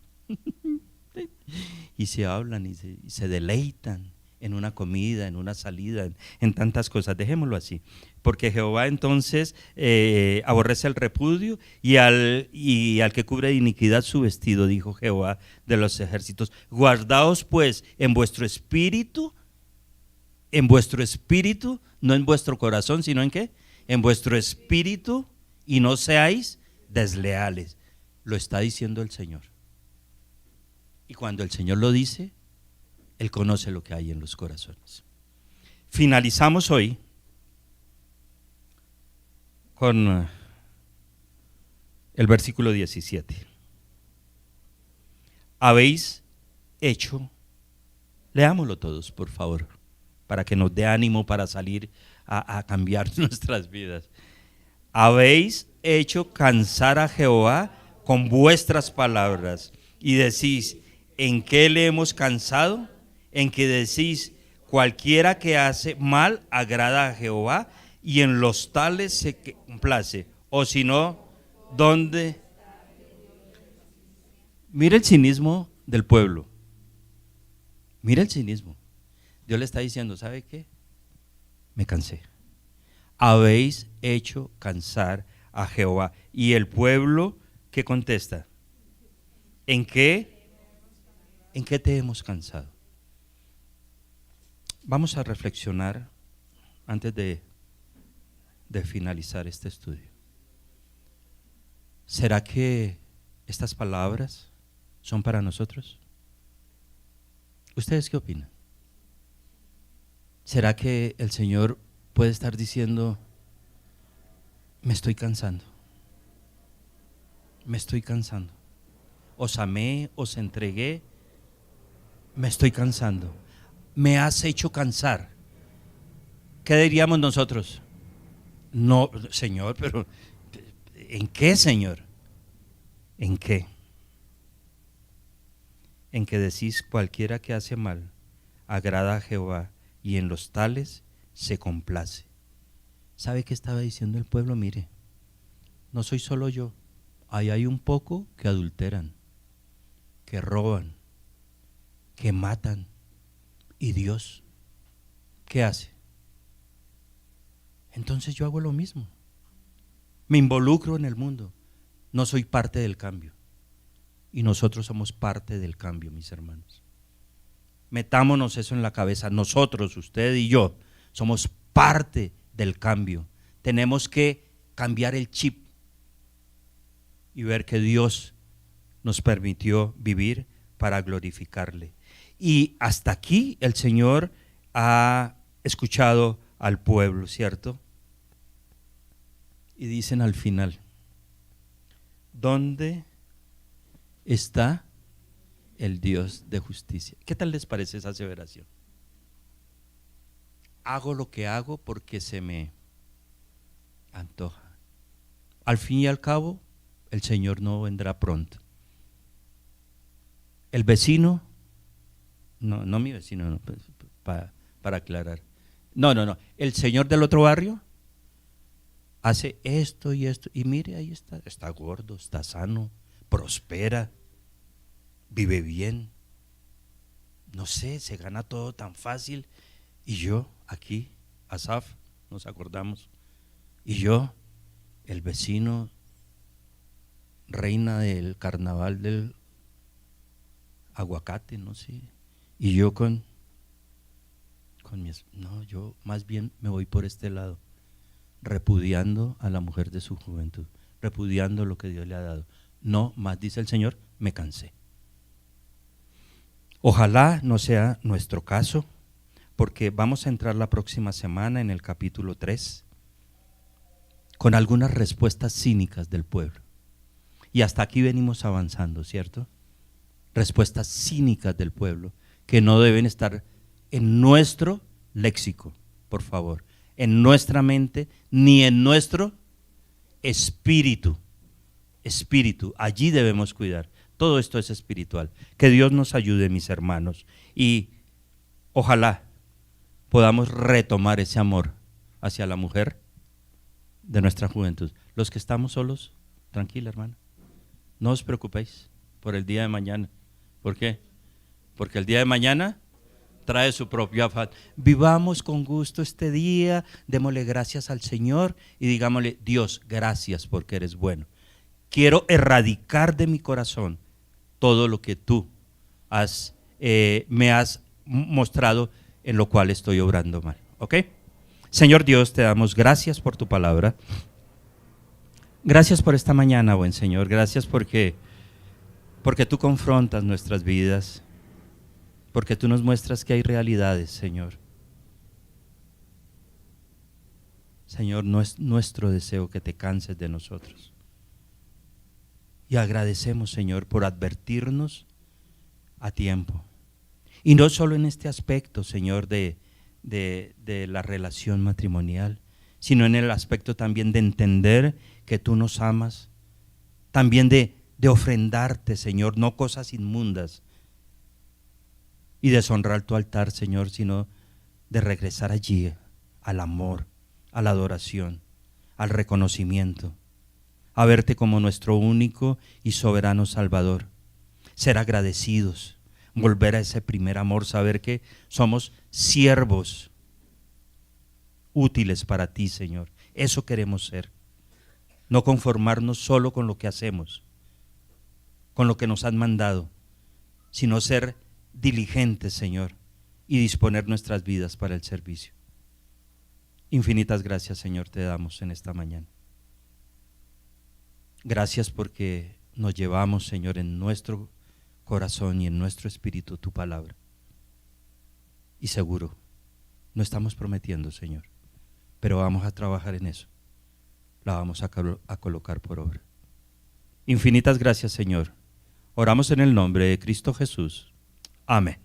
y se hablan y se deleitan en una comida, en una salida, en tantas cosas. Dejémoslo así, porque Jehová entonces aborrece el repudio y al que cubre de iniquidad su vestido, dijo Jehová de los ejércitos. Guardaos pues en vuestro espíritu, no en vuestro corazón, sino en ¿qué? En vuestro espíritu, y no seáis desleales. Lo está diciendo el Señor. Y cuando el Señor lo dice, Él conoce lo que hay en los corazones. Finalizamos hoy con el versículo 17. Habéis hecho, leámoslo todos, por favor, para que nos dé ánimo para salir a cambiar nuestras vidas. Habéis hecho cansar a Jehová con vuestras palabras y decís, ¿en qué le hemos cansado? En que decís, cualquiera que hace mal agrada a Jehová y en los tales se complace. O si no, ¿dónde? Mira el cinismo del pueblo. Mira el cinismo. Dios le está diciendo, ¿sabe qué? Me cansé. Habéis hecho cansar a Jehová. Y el pueblo, ¿qué contesta? ¿En qué? ¿En qué te hemos cansado? Vamos a reflexionar antes de finalizar este estudio. ¿Será que estas palabras son para nosotros? ¿Ustedes qué opinan? ¿Será que el Señor puede estar diciendo, me estoy cansando? Me estoy cansando. Os amé, os entregué, me estoy cansando. Me has hecho cansar. ¿Qué diríamos nosotros? No, Señor, pero ¿en qué, Señor? ¿En qué? En que decís, cualquiera que hace mal agrada a Jehová y en los tales se complace. ¿Sabe qué estaba diciendo el pueblo? Mire, no soy solo yo, ahí hay un poco que adulteran, que roban, que matan. ¿Y Dios qué hace? Entonces yo hago lo mismo. Me involucro en el mundo. No soy parte del cambio. Y nosotros somos parte del cambio, mis hermanos. Metámonos eso en la cabeza. Nosotros, usted y yo, somos parte del cambio. Tenemos que cambiar el chip y ver que Dios nos permitió vivir para glorificarle. Y hasta aquí el Señor ha escuchado al pueblo, ¿cierto? Y dicen al final, ¿dónde está el Dios de justicia? ¿Qué tal les parece esa aseveración? Hago lo que hago porque se me antoja. Al fin y al cabo, el Señor no vendrá pronto. El vecino, no mi vecino, no, para aclarar. No, el señor del otro barrio hace esto y esto, y mire, ahí está gordo, está sano, prospera, vive bien, no sé, se gana todo tan fácil. Y yo aquí, Asaf, nos acordamos, y yo, el vecino, reina del carnaval del aguacate, no sé, y yo con mi, no, yo más bien me voy por este lado, repudiando a la mujer de su juventud, repudiando lo que Dios le ha dado. No más, dice el Señor, me cansé. Ojalá no sea nuestro caso, porque vamos a entrar la próxima semana en el capítulo 3 con algunas respuestas cínicas del pueblo. Y hasta aquí venimos avanzando, ¿cierto? Respuestas cínicas del pueblo que no deben estar en nuestro léxico, por favor, en nuestra mente, ni en nuestro espíritu. Allí debemos cuidar. Todo esto es espiritual. Que Dios nos ayude, mis hermanos, y ojalá podamos retomar ese amor hacia la mujer de nuestra juventud. Los que estamos solos, tranquila, hermana, no os preocupéis por el día de mañana. ¿Por qué? Porque el día de mañana trae su propio afán. Vivamos con gusto este día, démosle gracias al Señor y digámosle, Dios, gracias porque eres bueno. Quiero erradicar de mi corazón todo lo que tú me has mostrado en lo cual estoy obrando mal. ¿Ok? Señor Dios, te damos gracias por tu palabra. Gracias por esta mañana, buen Señor. Gracias porque tú confrontas nuestras vidas, porque tú nos muestras que hay realidades, Señor. Señor, no es nuestro deseo que te canses de nosotros. Y agradecemos, Señor, por advertirnos a tiempo. Y no solo en este aspecto, Señor, de la relación matrimonial, sino en el aspecto también de entender que tú nos amas, también de ofrendarte, Señor, no cosas inmundas, y deshonrar tu altar, Señor, sino de regresar allí al amor, a la adoración, al reconocimiento, a verte como nuestro único y soberano Salvador, ser agradecidos, volver a ese primer amor, saber que somos siervos útiles para ti, Señor. Eso queremos ser, no conformarnos solo con lo que hacemos, con lo que nos han mandado, sino ser diligentes, Señor, y disponer nuestras vidas para el servicio. Infinitas gracias, Señor, te damos en esta mañana. Gracias porque nos llevamos, Señor, en nuestro corazón y en nuestro espíritu tu palabra. Y seguro, no estamos prometiendo, Señor, pero vamos a trabajar en eso. La vamos a colocar por obra. Infinitas gracias, Señor. Oramos en el nombre de Cristo Jesús. Amén.